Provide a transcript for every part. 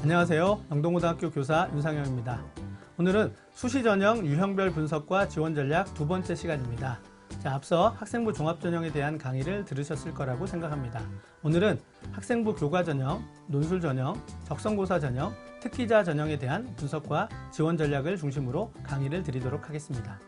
안녕하세요. 영동고등학교 교사 윤상영입니다. 오늘은 수시 전형 유형별 분석과 지원 전략 두 번째 시간입니다. 앞서 학생부 종합전형에 대한 강의를 들으셨을 거라고 생각합니다. 오늘은 학생부 교과 전형, 논술 전형, 적성고사 전형, 특기자 전형에 대한 분석과 지원 전략을 중심으로 강의를 드리도록 하겠습니다.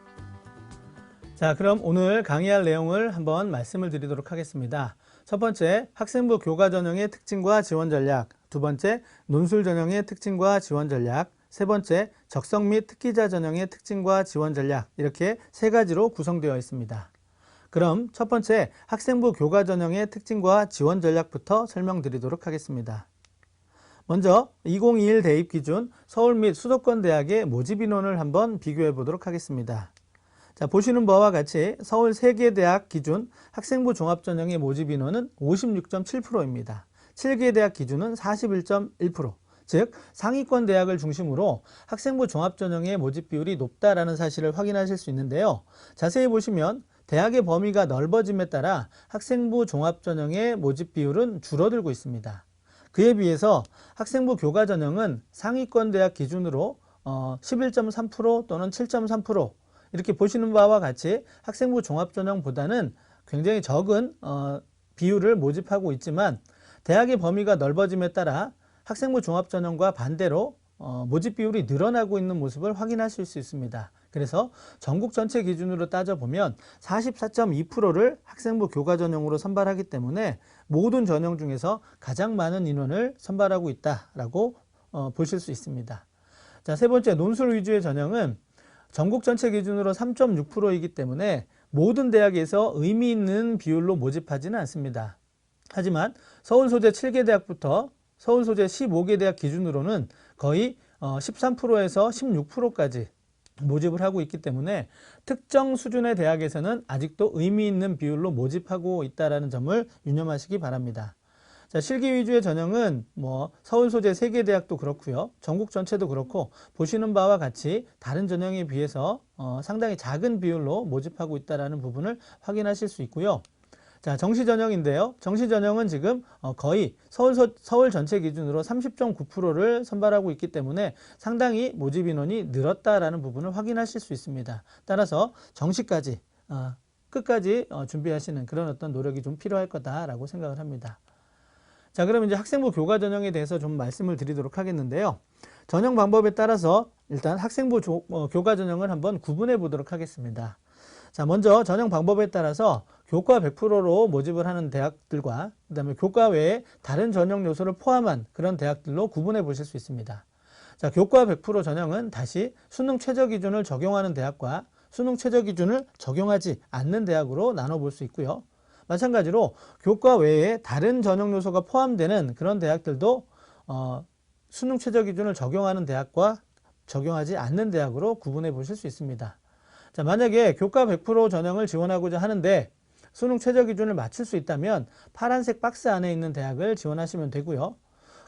그럼 오늘 강의할 내용을 한번 말씀을 드리도록 하겠습니다. 첫 번째, 학생부 교과 전형의 특징과 지원 전략. 두 번째, 논술 전형의 특징과 지원 전략. 세 번째, 적성 및 특기자 전형의 특징과 지원 전략. 이렇게 세 가지로 구성되어 있습니다. 그럼 첫 번째, 학생부 교과 전형의 특징과 지원 전략부터 설명드리도록 하겠습니다. 먼저 2021 대입 기준 서울 및 수도권 대학의 모집 인원을 한번 비교해 보도록 하겠습니다. 보시는 바와 같이 서울 3개 대학 기준 학생부 종합전형의 모집 인원은 56.7%입니다. 7개 대학 기준은 41.1%, 즉 상위권 대학을 중심으로 학생부 종합전형의 모집 비율이 높다라는 사실을 확인하실 수 있는데요. 자세히 보시면 대학의 범위가 넓어짐에 따라 학생부 종합전형의 모집 비율은 줄어들고 있습니다. 그에 비해서 학생부 교과전형은 상위권 대학 기준으로 11.3% 또는 7.3% 이렇게 보시는 바와 같이 학생부 종합전형보다는 굉장히 적은 비율을 모집하고 있지만 대학의 범위가 넓어짐에 따라 학생부 종합전형과 반대로 모집 비율이 늘어나고 있는 모습을 확인하실 수 있습니다. 그래서 전국 전체 기준으로 따져보면 44.2%를 학생부 교과전형으로 선발하기 때문에 모든 전형 중에서 가장 많은 인원을 선발하고 있다라고 보실 수 있습니다. 세 번째, 논술 위주의 전형은 전국 전체 기준으로 3.6%이기 때문에 모든 대학에서 의미 있는 비율로 모집하지는 않습니다. 하지만 서울 소재 7개 대학부터 서울 소재 15개 대학 기준으로는 거의 13%에서 16%까지 모집을 하고 있기 때문에 특정 수준의 대학에서는 아직도 의미 있는 비율로 모집하고 있다는 점을 유념하시기 바랍니다. 실기 위주의 전형은 서울 소재 3개 대학도 그렇고요. 전국 전체도 그렇고 보시는 바와 같이 다른 전형에 비해서 상당히 작은 비율로 모집하고 있다는 부분을 확인하실 수 있고요. 정시 전형인데요. 정시 전형은 지금 거의 서울 전체 기준으로 30.9%를 선발하고 있기 때문에 상당히 모집 인원이 늘었다라는 부분을 확인하실 수 있습니다. 따라서 정시까지 끝까지 준비하시는 그런 어떤 노력이 좀 필요할 거다라고 생각을 합니다. 그럼 이제 학생부 교과 전형에 대해서 좀 말씀을 드리도록 하겠는데요. 전형 방법에 따라서 일단 학생부 교과 전형을 한번 구분해 보도록 하겠습니다. 먼저 전형 방법에 따라서 교과 100%로 모집을 하는 대학들과 그다음에 교과 외에 다른 전형 요소를 포함한 그런 대학들로 구분해 보실 수 있습니다. 교과 100% 전형은 다시 수능 최저 기준을 적용하는 대학과 수능 최저 기준을 적용하지 않는 대학으로 나눠볼 수 있고요. 마찬가지로 교과 외에 다른 전형 요소가 포함되는 그런 대학들도 수능 최저 기준을 적용하는 대학과 적용하지 않는 대학으로 구분해 보실 수 있습니다. 만약에 교과 100% 전형을 지원하고자 하는데 수능 최저 기준을 맞출 수 있다면 파란색 박스 안에 있는 대학을 지원하시면 되고요.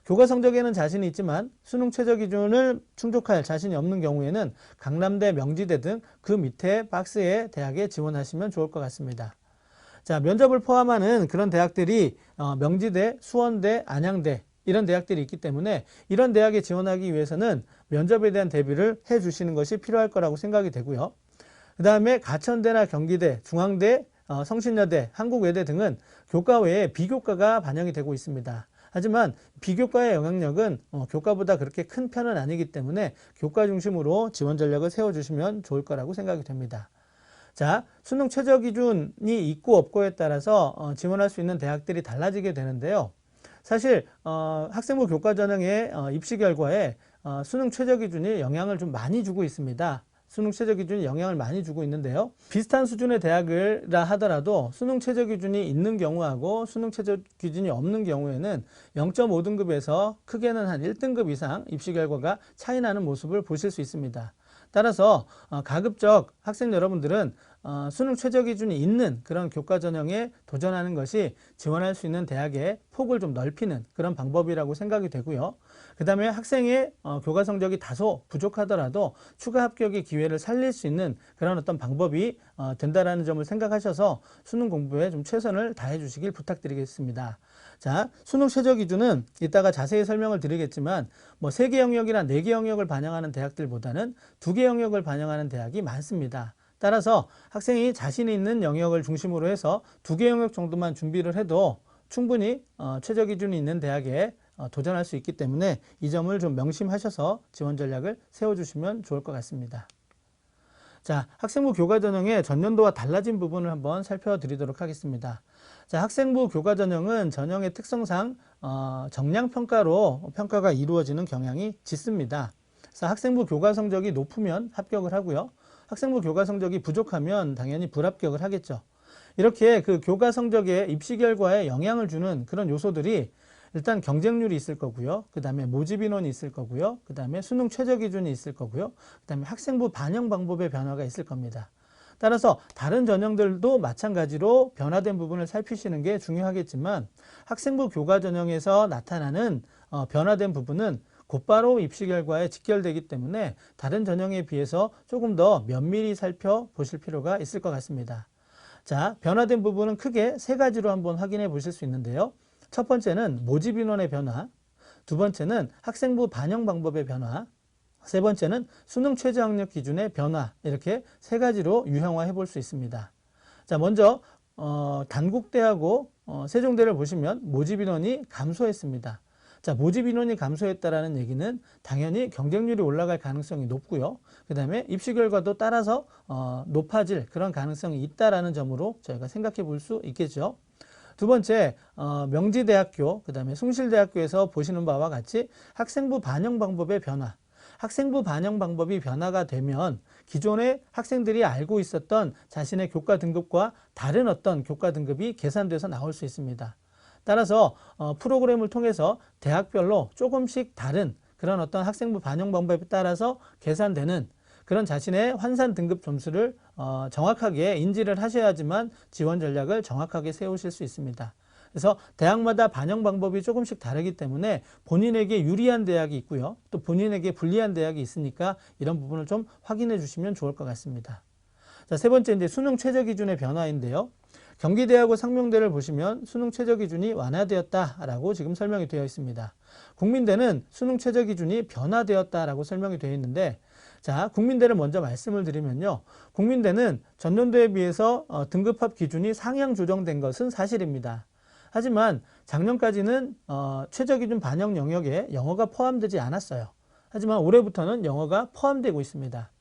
교과 성적에는 자신이 있지만 수능 최저 기준을 충족할 자신이 없는 경우에는 강남대, 명지대 등 그 밑에 박스의 대학에 지원하시면 좋을 것 같습니다. 면접을 포함하는 그런 대학들이 명지대, 수원대, 안양대 이런 대학들이 있기 때문에 이런 대학에 지원하기 위해서는 면접에 대한 대비를 해 주시는 것이 필요할 거라고 생각이 되고요. 그 다음에 가천대나 경기대, 중앙대, 성신여대, 한국외대 등은 교과 외에 비교과가 반영이 되고 있습니다. 하지만 비교과의 영향력은 교과보다 그렇게 큰 편은 아니기 때문에 교과 중심으로 지원 전략을 세워주시면 좋을 거라고 생각이 됩니다. 수능 최저 기준이 있고 없고에 따라서 지원할 수 있는 대학들이 달라지게 되는데요. 사실 학생부 교과 전형의 입시 결과에 수능 최저 기준이 영향을 좀 많이 주고 있습니다. 수능 최저 기준이 영향을 많이 주고 있는데요. 비슷한 수준의 대학이라 하더라도 수능 최저 기준이 있는 경우하고 수능 최저 기준이 없는 경우에는 0.5등급에서 크게는 한 1등급 이상 입시 결과가 차이 나는 모습을 보실 수 있습니다. 따라서 가급적 학생 여러분들은 수능 최저 기준이 있는 그런 교과 전형에 도전하는 것이 지원할 수 있는 대학의 폭을 좀 넓히는 그런 방법이라고 생각이 되고요. 그 다음에 학생의 교과 성적이 다소 부족하더라도 추가 합격의 기회를 살릴 수 있는 그런 어떤 방법이 된다라는 점을 생각하셔서 수능 공부에 좀 최선을 다해 주시길 부탁드리겠습니다. 자, 수능 최저 기준은 이따가 자세히 설명을 드리겠지만 뭐 3개 영역이나 4개 영역을 반영하는 대학들보다는 2개 영역을 반영하는 대학이 많습니다. 따라서 학생이 자신이 있는 영역을 중심으로 해서 2개 영역 정도만 준비를 해도 충분히 최저 기준이 있는 대학에 도전할 수 있기 때문에 이 점을 좀 명심하셔서 지원 전략을 세워주시면 좋을 것 같습니다. 자, 학생부 교과 전형의 전년도와 달라진 부분을 한번 살펴드리도록 하겠습니다. 자, 학생부 교과 전형은 전형의 특성상 정량 평가로 평가가 이루어지는 경향이 짙습니다. 그래서 학생부 교과 성적이 높으면 합격을 하고요. 학생부 교과 성적이 부족하면 당연히 불합격을 하겠죠. 이렇게 그 교과 성적의 입시 결과에 영향을 주는 그런 요소들이 일단 경쟁률이 있을 거고요. 그 다음에 모집 인원이 있을 거고요. 그 다음에 수능 최저 기준이 있을 거고요. 그 다음에 학생부 반영 방법의 변화가 있을 겁니다. 따라서 다른 전형들도 마찬가지로 변화된 부분을 살피시는 게 중요하겠지만 학생부 교과 전형에서 나타나는 변화된 부분은 곧바로 입시 결과에 직결되기 때문에 다른 전형에 비해서 조금 더 면밀히 살펴보실 필요가 있을 것 같습니다. 자, 변화된 부분은 크게 3가지로 한번 확인해 보실 수 있는데요. 첫 번째는 모집 인원의 변화, 두 번째는 학생부 반영 방법의 변화, 세 번째는 수능 최저 학력 기준의 변화, 이렇게 3가지로 유형화해 볼 수 있습니다. 자, 먼저 단국대하고 세종대를 보시면 모집 인원이 감소했습니다. 자, 모집 인원이 감소했다라는 얘기는 당연히 경쟁률이 올라갈 가능성이 높고요. 그 다음에 입시 결과도 따라서 높아질 그런 가능성이 있다라는 점으로 저희가 생각해 볼 수 있겠죠. 두 번째, 명지대학교, 그 다음에 숭실대학교에서 보시는 바와 같이 학생부 반영 방법의 변화. 학생부 반영 방법이 변화가 되면 기존에 학생들이 알고 있었던 자신의 교과 등급과 다른 어떤 교과 등급이 계산돼서 나올 수 있습니다. 따라서 프로그램을 통해서 대학별로 조금씩 다른 그런 어떤 학생부 반영 방법에 따라서 계산되는 그런 자신의 환산 등급 점수를 정확하게 인지를 하셔야지만 지원 전략을 정확하게 세우실 수 있습니다. 그래서 대학마다 반영 방법이 조금씩 다르기 때문에 본인에게 유리한 대학이 있고요. 또 본인에게 불리한 대학이 있으니까 이런 부분을 좀 확인해 주시면 좋을 것 같습니다. 자, 세 번째 이제 수능 최저 기준의 변화인데요. 경기대하고 상명대를 보시면 수능 최저 기준이 완화되었다라고 지금 설명이 되어 있습니다. 국민대는 수능 최저 기준이 변화되었다라고 설명이 되어 있는데, 자, 국민대를 먼저 말씀을 드리면요. 국민대는 전년도에 비해서 등급합 기준이 상향 조정된 것은 사실입니다. 하지만 작년까지는 최저 기준 반영 영역에 영어가 포함되지 않았어요. 하지만 올해부터는 영어가 포함되고 있습니다.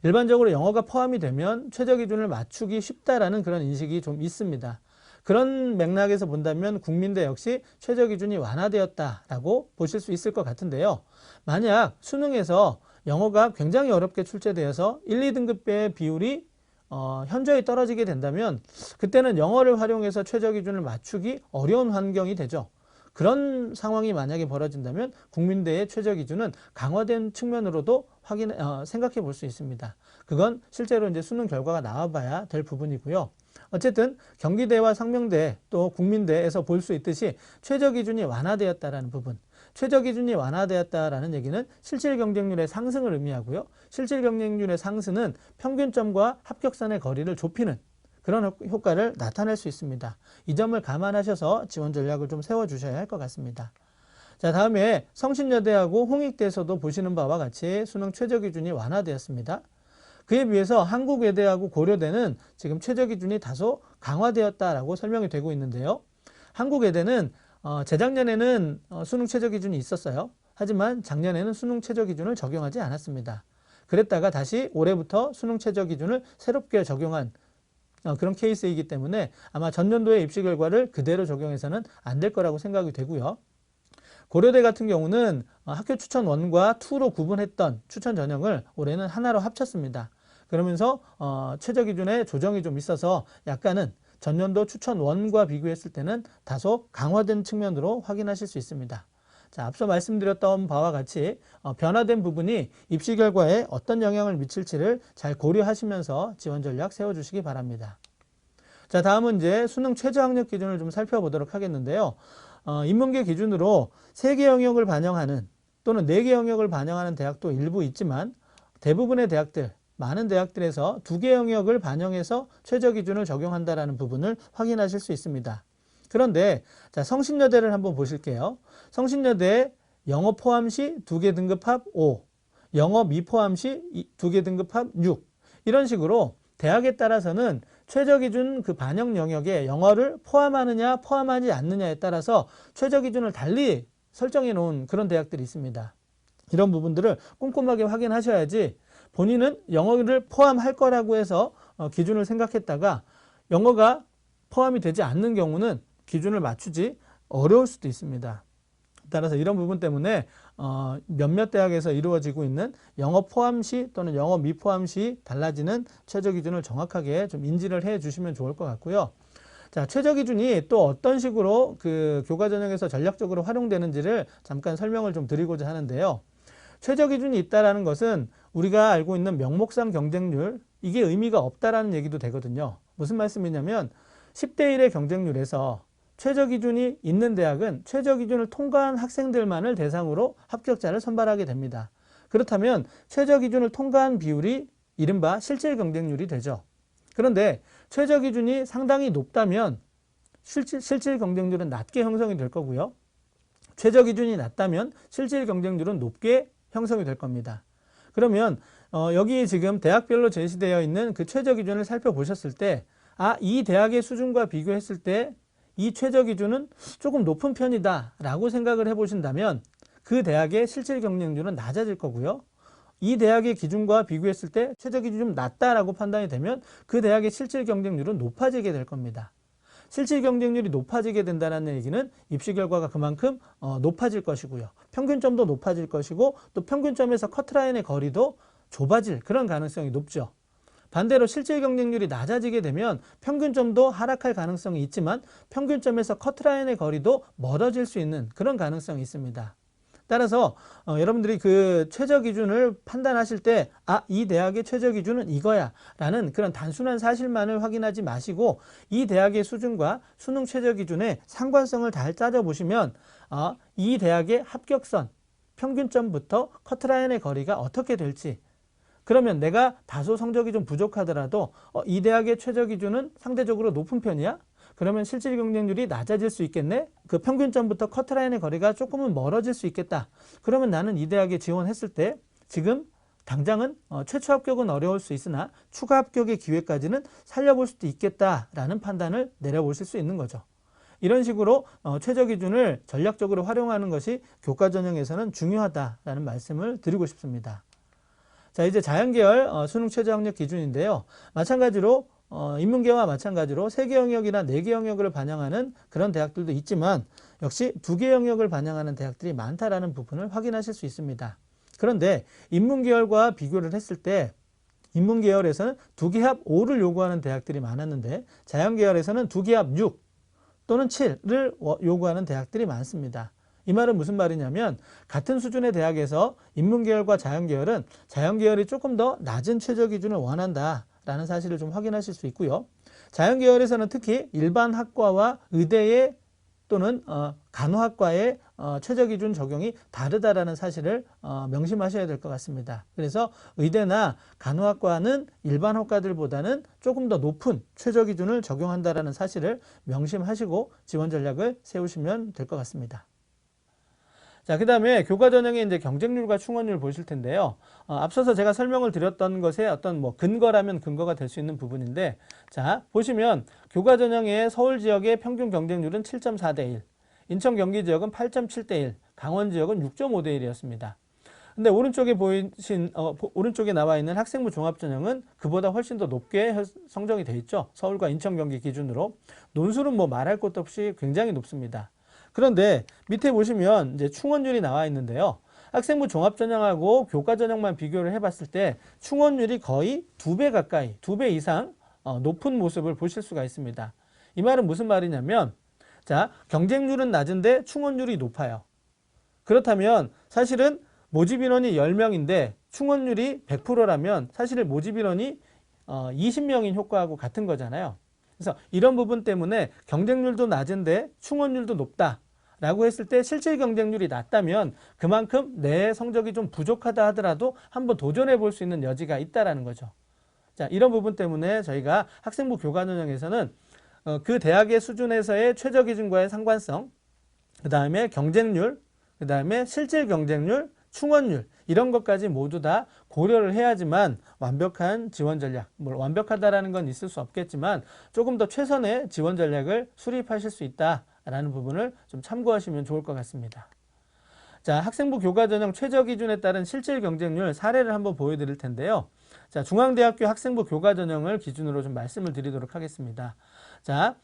일반적으로 영어가 포함이 되면 최저 기준을 맞추기 쉽다라는 그런 인식이 좀 있습니다. 그런 맥락에서 본다면 국민대 역시 최저 기준이 완화되었다라고 보실 수 있을 것 같은데요. 만약 수능에서 영어가 굉장히 어렵게 출제되어서 1, 2등급의 비율이 현저히 떨어지게 된다면 그때는 영어를 활용해서 최저 기준을 맞추기 어려운 환경이 되죠. 그런 상황이 만약에 벌어진다면 국민대의 최저 기준은 강화된 측면으로도 생각해 볼 수 있습니다. 그건 실제로 이제 수능 결과가 나와봐야 될 부분이고요. 어쨌든 경기대와 상명대 또 국민대에서 볼 수 있듯이 최저 기준이 완화되었다라는 부분, 최저 기준이 완화되었다라는 얘기는 실질 경쟁률의 상승을 의미하고요. 실질 경쟁률의 상승은 평균점과 합격선의 거리를 좁히는 그런 효과를 나타낼 수 있습니다. 이 점을 감안하셔서 지원 전략을 좀 세워주셔야 할 것 같습니다. 자, 다음에 성신여대하고 홍익대에서도 보시는 바와 같이 수능 최저 기준이 완화되었습니다. 그에 비해서 한국외대하고 고려대는 지금 최저 기준이 다소 강화되었다라고 설명이 되고 있는데요. 한국외대는 재작년에는 수능 최저 기준이 있었어요. 하지만 작년에는 수능 최저 기준을 적용하지 않았습니다. 그랬다가 다시 올해부터 수능 최저 기준을 새롭게 적용한 그런 케이스이기 때문에 아마 전년도의 입시 결과를 그대로 적용해서는 안 될 거라고 생각이 되고요. 고려대 같은 경우는 학교 추천 1과 2로 구분했던 추천 전형을 올해는 하나로 합쳤습니다. 그러면서 최저 기준에 조정이 좀 있어서 약간은 전년도 추천 1과 비교했을 때는 다소 강화된 측면으로 확인하실 수 있습니다. 자, 앞서 말씀드렸던 바와 같이 변화된 부분이 입시 결과에 어떤 영향을 미칠지를 잘 고려하시면서 지원 전략 세워주시기 바랍니다. 자, 다음은 이제 수능 최저 학력 기준을 좀 살펴보도록 하겠는데요. 인문계 기준으로 3개 영역을 반영하는 또는 4개 영역을 반영하는 대학도 일부 있지만 대부분의 대학들, 많은 대학들에서 2개 영역을 반영해서 최저 기준을 적용한다는 부분을 확인하실 수 있습니다. 그런데 자, 성신여대를 한번 보실게요. 성신여대 영어 포함 시 2개 등급 합 5, 영어 미포함 시 2개 등급 합 6, 이런 식으로 대학에 따라서는 최저 기준 그 반영 영역에 영어를 포함하느냐 포함하지 않느냐에 따라서 최저 기준을 달리 설정해 놓은 그런 대학들이 있습니다. 이런 부분들을 꼼꼼하게 확인하셔야지 본인은 영어를 포함할 거라고 해서 기준을 생각했다가 영어가 포함이 되지 않는 경우는 기준을 맞추지 어려울 수도 있습니다. 따라서 이런 부분 때문에 몇몇 대학에서 이루어지고 있는 영어 포함 시 또는 영어 미포함 시 달라지는 최저 기준을 정확하게 좀 인지를 해 주시면 좋을 것 같고요. 자, 최저 기준이 또 어떤 식으로 그 교과 전형에서 전략적으로 활용되는지를 잠깐 설명을 좀 드리고자 하는데요. 최저 기준이 있다라는 것은 우리가 알고 있는 명목상 경쟁률, 이게 의미가 없다라는 얘기도 되거든요. 무슨 말씀이냐면 10대 1의 경쟁률에서 최저 기준이 있는 대학은 최저 기준을 통과한 학생들만을 대상으로 합격자를 선발하게 됩니다. 그렇다면 최저 기준을 통과한 비율이 이른바 실질 경쟁률이 되죠. 그런데 최저 기준이 상당히 높다면 실질 경쟁률은 낮게 형성이 될 거고요. 최저 기준이 낮다면 실질 경쟁률은 높게 형성이 될 겁니다. 그러면 여기 지금 대학별로 제시되어 있는 그 최저 기준을 살펴보셨을 때 이 대학의 수준과 비교했을 때 이 최저 기준은 조금 높은 편이다 라고 생각을 해보신다면 그 대학의 실질 경쟁률은 낮아질 거고요. 이 대학의 기준과 비교했을 때 최저 기준이 좀 낮다라고 판단이 되면 그 대학의 실질 경쟁률은 높아지게 될 겁니다. 실질 경쟁률이 높아지게 된다는 얘기는 입시 결과가 그만큼 높아질 것이고요. 평균점도 높아질 것이고 또 평균점에서 커트라인의 거리도 좁아질 그런 가능성이 높죠. 반대로 실질 경쟁률이 낮아지게 되면 평균점도 하락할 가능성이 있지만 평균점에서 커트라인의 거리도 멀어질 수 있는 그런 가능성이 있습니다. 따라서 여러분들이 그 최저 기준을 판단하실 때 이 대학의 최저 기준은 이거야 라는 그런 단순한 사실만을 확인하지 마시고 이 대학의 수준과 수능 최저 기준의 상관성을 잘 따져보시면 이 대학의 합격선, 평균점부터 커트라인의 거리가 어떻게 될지, 그러면 내가 다소 성적이 좀 부족하더라도 이 대학의 최저 기준은 상대적으로 높은 편이야? 그러면 실질 경쟁률이 낮아질 수 있겠네? 그 평균점부터 커트라인의 거리가 조금은 멀어질 수 있겠다. 그러면 나는 이 대학에 지원했을 때 지금 당장은 최초 합격은 어려울 수 있으나 추가 합격의 기회까지는 살려볼 수도 있겠다라는 판단을 내려보실 수 있는 거죠. 이런 식으로 최저 기준을 전략적으로 활용하는 것이 교과 전형에서는 중요하다라는 말씀을 드리고 싶습니다. 자, 이제 자연계열 수능 최저 학력 기준인데요. 마찬가지로 인문계와 마찬가지로 3개 영역이나 4개 영역을 반영하는 그런 대학들도 있지만 역시 2개 영역을 반영하는 대학들이 많다라는 부분을 확인하실 수 있습니다. 그런데 인문계열과 비교를 했을 때 인문계열에서는 2개 합 5를 요구하는 대학들이 많았는데 자연계열에서는 2개 합 6 또는 7을 요구하는 대학들이 많습니다. 이 말은 무슨 말이냐면 같은 수준의 대학에서 인문계열과 자연계열은 자연계열이 조금 더 낮은 최저 기준을 원한다라는 사실을 좀 확인하실 수 있고요. 자연계열에서는 특히 일반 학과와 의대의 또는 간호학과의 최저 기준 적용이 다르다라는 사실을 명심하셔야 될 것 같습니다. 그래서 의대나 간호학과는 일반 학과들보다는 조금 더 높은 최저 기준을 적용한다라는 사실을 명심하시고 지원 전략을 세우시면 될 것 같습니다. 자, 그 다음에 교과 전형의 이제 경쟁률과 충원률 보실 텐데요. 앞서서 제가 설명을 드렸던 것의 어떤 근거라면 근거가 될 수 있는 부분인데, 자, 보시면 교과 전형의 서울 지역의 평균 경쟁률은 7.4대 1, 인천 경기 지역은 8.7대 1, 강원 지역은 6.5대 1이었습니다. 근데 오른쪽에 오른쪽에 나와 있는 학생부 종합 전형은 그보다 훨씬 더 높게 성정이 돼 있죠. 서울과 인천 경기 기준으로. 논술은 말할 것도 없이 굉장히 높습니다. 그런데 밑에 보시면 이제 충원율이 나와 있는데요. 학생부 종합전형하고 교과전형만 비교를 해봤을 때 충원율이 거의 2배 가까이, 2배 이상 높은 모습을 보실 수가 있습니다. 이 말은 무슨 말이냐면, 자, 경쟁률은 낮은데 충원율이 높아요. 그렇다면 사실은 모집 인원이 10명인데 충원율이 100%라면 사실 모집 인원이 20명인 효과하고 같은 거잖아요. 그래서 이런 부분 때문에 경쟁률도 낮은데 충원율도 높다. 라고 했을 때 실질 경쟁률이 낮다면 그만큼 내 성적이 좀 부족하다 하더라도 한번 도전해 볼 수 있는 여지가 있다라는 거죠. 자, 이런 부분 때문에 저희가 학생부 교과 전형에서는 그 대학의 수준에서의 최저 기준과의 상관성, 그 다음에 경쟁률, 그 다음에 실질 경쟁률, 충원율 이런 것까지 모두 다 고려를 해야지만 완벽한 지원 전략, 뭐 완벽하다라는 건 있을 수 없겠지만 조금 더 최선의 지원 전략을 수립하실 수 있다라는 부분을 좀 참고하시면 좋을 것 같습니다. 자, 학생부 교과 전형 최저 기준에 따른 실질 경쟁률 사례를 한번 보여드릴 텐데요. 자, 중앙대학교 학생부 교과 전형을 기준으로 좀 말씀을 드리도록 하겠습니다. 자,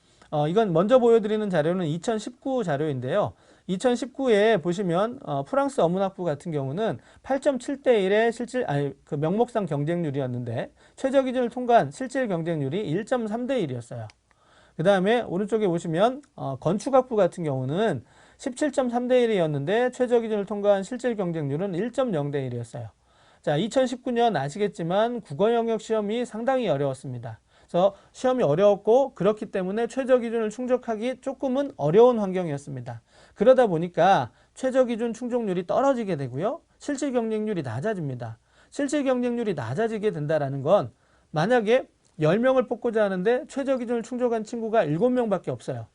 이건 먼저 보여드리는 자료는 2019 자료인데요. 2019에 보시면 프랑스 어문학부 같은 경우는 8.7대 1의 그 명목상 경쟁률이었는데 최저 기준을 통과한 실질 경쟁률이 1.3대 1이었어요. 그 다음에 오른쪽에 보시면 건축학부 같은 경우는 17.3대 1이었는데 최저 기준을 통과한 실질 경쟁률은 1.0대 1이었어요. 자, 2019년 아시겠지만 국어 영역 시험이 상당히 어려웠습니다. 그래서 시험이 어려웠고 그렇기 때문에 최저 기준을 충족하기 조금은 어려운 환경이었습니다. 그러다 보니까 최저 기준 충족률이 떨어지게 되고요. 실질 경쟁률이 낮아집니다. 실질 경쟁률이 낮아지게 된다는 건 만약에 10명을 뽑고자 하는데 최저 기준을 충족한 친구가 7명밖에 없어요.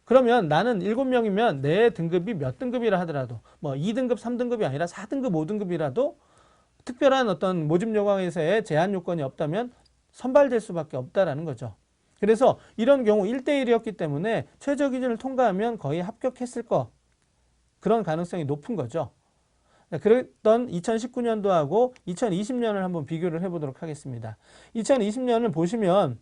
그러면 나는 7명이면 내 등급이 몇 등급이라 하더라도 뭐 2등급, 3등급이 아니라 4등급, 5등급이라도 특별한 어떤 모집 요강에서의 제한 요건이 없다면 선발될 수밖에 없다라는 거죠. 그래서 이런 경우 1대1이었기 때문에 최저 기준을 통과하면 거의 합격했을 거 그런 가능성이 높은 거죠. 그랬던 2019년도하고 2020년을 한번 비교를 해보도록 하겠습니다. 2020년을 보시면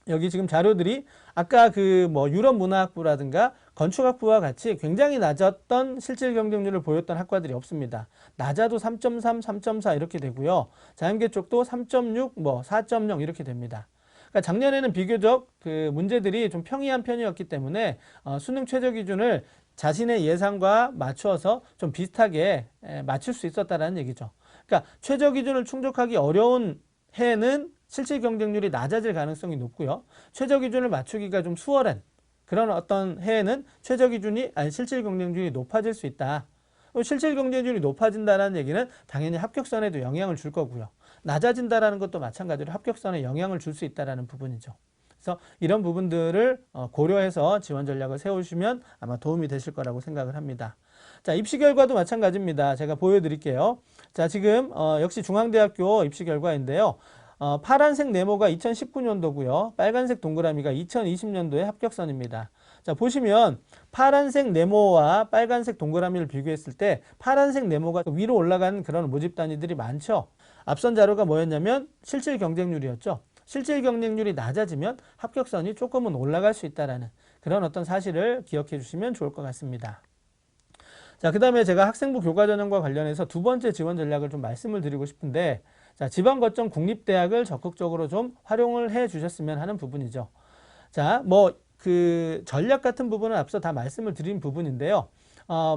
여기 지금 자료들이 아까 그 뭐 유럽 문화학부라든가 건축학부와 같이 굉장히 낮았던 실질 경쟁률을 보였던 학과들이 없습니다. 낮아도 3.3, 3.4 이렇게 되고요. 자연계 쪽도 3.6, 뭐 4.0 이렇게 됩니다. 그러니까 작년에는 비교적 그 문제들이 좀 평이한 편이었기 때문에 수능 최저 기준을 자신의 예상과 맞추어서 좀 비슷하게 맞출 수 있었다는 얘기죠. 그러니까 최저 기준을 충족하기 어려운 해는 실질 경쟁률이 낮아질 가능성이 높고요. 최저 기준을 맞추기가 좀 수월한 그런 어떤 해에는 실질 경쟁률이 높아질 수 있다. 실질 경쟁률이 높아진다는 얘기는 당연히 합격선에도 영향을 줄 거고요. 낮아진다는 것도 마찬가지로 합격선에 영향을 줄 수 있다는 부분이죠. 그래서 이런 부분들을 고려해서 지원 전략을 세우시면 아마 도움이 되실 거라고 생각을 합니다. 자, 입시 결과도 마찬가지입니다. 제가 보여드릴게요. 자, 지금 역시 중앙대학교 입시 결과인데요. 파란색 네모가 2019년도고요. 빨간색 동그라미가 2020년도의 합격선입니다. 자, 보시면 파란색 네모와 빨간색 동그라미를 비교했을 때 파란색 네모가 위로 올라가는 그런 모집 단위들이 많죠. 앞선 자료가 뭐였냐면 실질 경쟁률이었죠. 실질 경쟁률이 낮아지면 합격선이 조금은 올라갈 수 있다는 그런 어떤 사실을 기억해 주시면 좋을 것 같습니다. 자, 그 다음에 제가 학생부 교과 전형과 관련해서 두 번째 지원 전략을 좀 말씀을 드리고 싶은데 자, 지방 거점 국립대학을 적극적으로 좀 활용을 해 주셨으면 하는 부분이죠. 자, 뭐 그 전략 같은 부분은 앞서 다 말씀을 드린 부분인데요.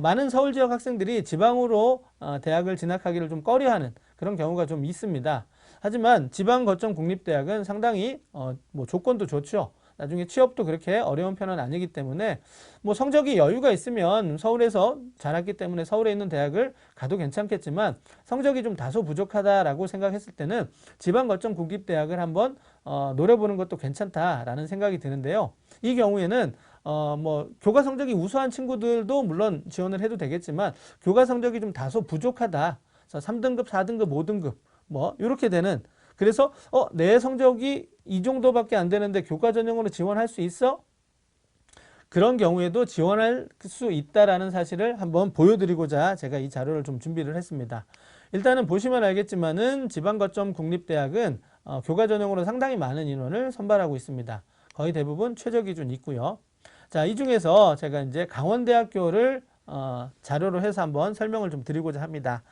많은 서울 지역 학생들이 지방으로 대학을 진학하기를 좀 꺼려하는 그런 경우가 좀 있습니다. 하지만 지방 거점 국립대학은 상당히 뭐 조건도 좋죠. 나중에 취업도 그렇게 어려운 편은 아니기 때문에 뭐 성적이 여유가 있으면 서울에서 잘했기 때문에 서울에 있는 대학을 가도 괜찮겠지만 성적이 좀 다소 부족하다라고 생각했을 때는 지방 거점 국립대학을 한번 노려보는 것도 괜찮다라는 생각이 드는데요. 이 경우에는 뭐 교과 성적이 우수한 친구들도 물론 지원을 해도 되겠지만 교과 성적이 좀 다소 부족하다. 그래서 3등급, 4등급, 5등급 뭐 이렇게 되는 그래서 내 성적이 이 정도밖에 안 되는데 교과 전형으로 지원할 수 있어? 그런 경우에도 지원할 수 있다라는 사실을 한번 보여드리고자 제가 이 자료를 좀 준비를 했습니다. 일단은 보시면 알겠지만은 지방거점 국립대학은 교과 전형으로 상당히 많은 인원을 선발하고 있습니다. 거의 대부분 최저 기준 있고요. 자, 이 중에서 제가 이제 강원대학교를 자료로 해서 한번 설명을 좀 드리고자 합니다.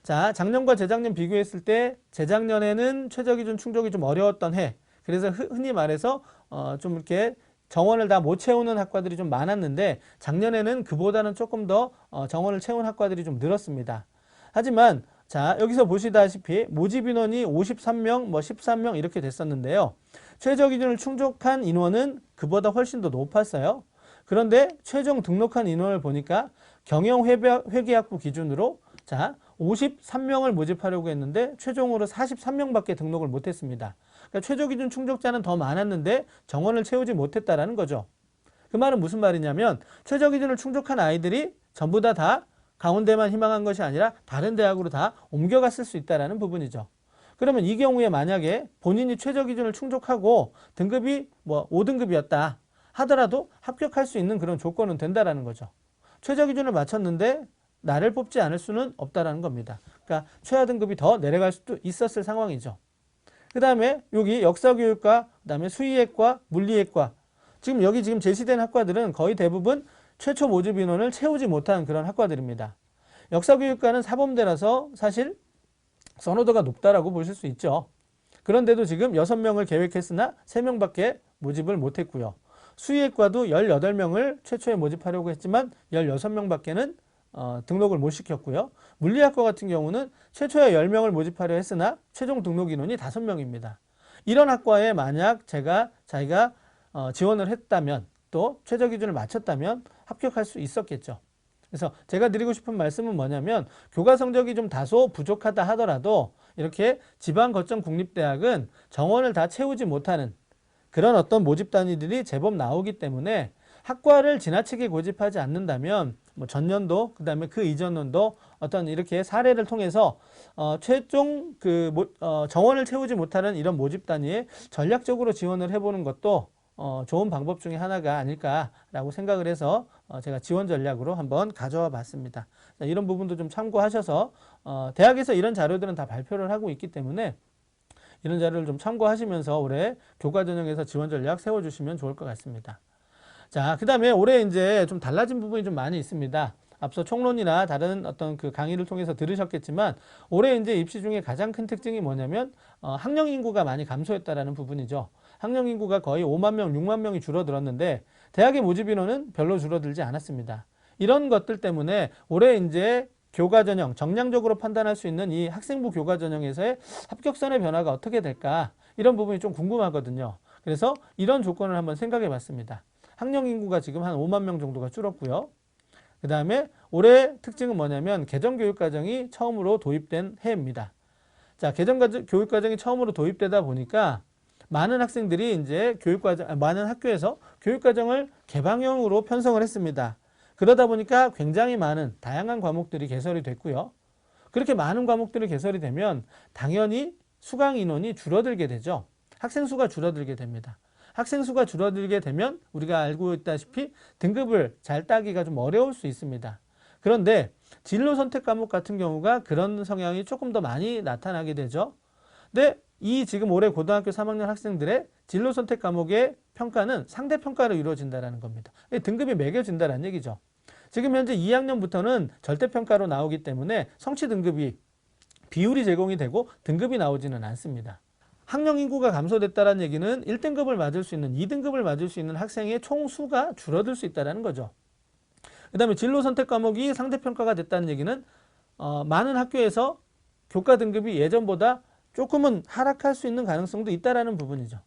자, 작년과 재작년 비교했을 때 재작년에는 최저 기준 충족이 좀 어려웠던 해. 그래서 흔히 말해서 좀 이렇게 정원을 다 못 채우는 학과들이 좀 많았는데 작년에는 그보다는 조금 더 정원을 채운 학과들이 좀 늘었습니다. 하지만 자, 여기서 보시다시피 모집 인원이 53명, 뭐 13명 이렇게 됐었는데요. 최저 기준을 충족한 인원은 그보다 훨씬 더 높았어요. 그런데 최종 등록한 인원을 보니까 경영회계학부 기준으로 자 53명을 모집하려고 했는데 최종으로 43명밖에 등록을 못했습니다. 그러니까 최저 기준 충족자는 더 많았는데 정원을 채우지 못했다라는 거죠. 그 말은 무슨 말이냐면 최저 기준을 충족한 아이들이 전부 다 강원대만 희망한 것이 아니라 다른 대학으로 다 옮겨갔을 수 있다는 부분이죠. 그러면 이 경우에 만약에 본인이 최저 기준을 충족하고 등급이 뭐 5등급이었다 하더라도 합격할 수 있는 그런 조건은 된다라는 거죠. 최저 기준을 맞췄는데 나를 뽑지 않을 수는 없다라는 겁니다. 그러니까 최하 등급이 더 내려갈 수도 있었을 상황이죠. 그 다음에 여기 역사교육과, 그 다음에 수의학과, 물리학과 여기 제시된 학과들은 거의 대부분 최초 모집 인원을 채우지 못한 그런 학과들입니다. 역사교육과는 사범대라서 사실 선호도가 높다라고 보실 수 있죠. 그런데도 지금 6명을 계획했으나 3명밖에 모집을 못했고요. 수의학과도 18명을 최초에 모집하려고 했지만 16명밖에는 등록을 못 시켰고요. 물리학과 같은 경우는 최초에 10명을 모집하려 했으나 최종 등록 인원이 5명입니다. 이런 학과에 만약 자기가 지원을 했다면 또 최저 기준을 맞췄다면 합격할 수 있었겠죠. 그래서 제가 드리고 싶은 말씀은 뭐냐면 교과 성적이 좀 다소 부족하다 하더라도 이렇게 지방 거점 국립대학은 정원을 다 채우지 못하는 그런 어떤 모집 단위들이 제법 나오기 때문에 학과를 지나치게 고집하지 않는다면 뭐 전년도 그다음에 그 이전년도 어떤 이렇게 사례를 통해서 최종 정원을 채우지 못하는 이런 모집 단위에 전략적으로 지원을 해보는 것도 좋은 방법 중에 하나가 아닐까라고 생각을 해서 제가 지원 전략으로 한번 가져와 봤습니다. 이런 부분도 좀 참고하셔서 대학에서 이런 자료들은 다 발표를 하고 있기 때문에 이런 자료를 좀 참고하시면서 올해 교과 전형에서 지원 전략 세워주시면 좋을 것 같습니다. 자, 그 다음에 올해 이제 좀 달라진 부분이 좀 많이 있습니다. 앞서 총론이나 다른 어떤 그 강의를 통해서 들으셨겠지만 올해 이제 입시 중에 가장 큰 특징이 뭐냐면 학령 인구가 많이 감소했다라는 부분이죠. 학령 인구가 거의 5만 명, 6만 명이 줄어들었는데 대학의 모집 인원은 별로 줄어들지 않았습니다. 이런 것들 때문에 올해 이제 교과 전형, 정량적으로 판단할 수 있는 이 학생부 교과 전형에서의 합격선의 변화가 어떻게 될까? 이런 부분이 좀 궁금하거든요. 그래서 이런 조건을 한번 생각해 봤습니다. 학령 인구가 지금 한 5만 명 정도가 줄었고요. 그 다음에 올해 특징은 뭐냐면 개정교육과정이 처음으로 도입된 해입니다. 자, 개정교육과정이 처음으로 도입되다 보니까 많은 학생들이 이제 많은 학교에서 교육과정을 개방형으로 편성을 했습니다. 그러다 보니까 굉장히 많은 다양한 과목들이 개설이 됐고요. 그렇게 많은 과목들이 개설이 되면 당연히 수강 인원이 줄어들게 되죠. 학생 수가 줄어들게 됩니다. 학생 수가 줄어들게 되면 우리가 알고 있다시피 등급을 잘 따기가 좀 어려울 수 있습니다. 그런데 진로 선택 과목 같은 경우가 그런 성향이 조금 더 많이 나타나게 되죠. 근데 이 지금 올해 고등학교 3학년 학생들의 진로 선택 과목의 평가는 상대 평가로 이루어진다는 겁니다. 등급이 매겨진다는 얘기죠. 지금 현재 2학년부터는 절대평가로 나오기 때문에 성취 등급이 비율이 제공이 되고 등급이 나오지는 않습니다. 학령 인구가 감소됐다는 얘기는 1등급을 맞을 수 있는, 2등급을 맞을 수 있는 학생의 총수가 줄어들 수 있다는 거죠. 그 다음에 진로 선택 과목이 상대평가가 됐다는 얘기는 많은 학교에서 교과 등급이 예전보다 조금은 하락할 수 있는 가능성도 있다는 부분이죠.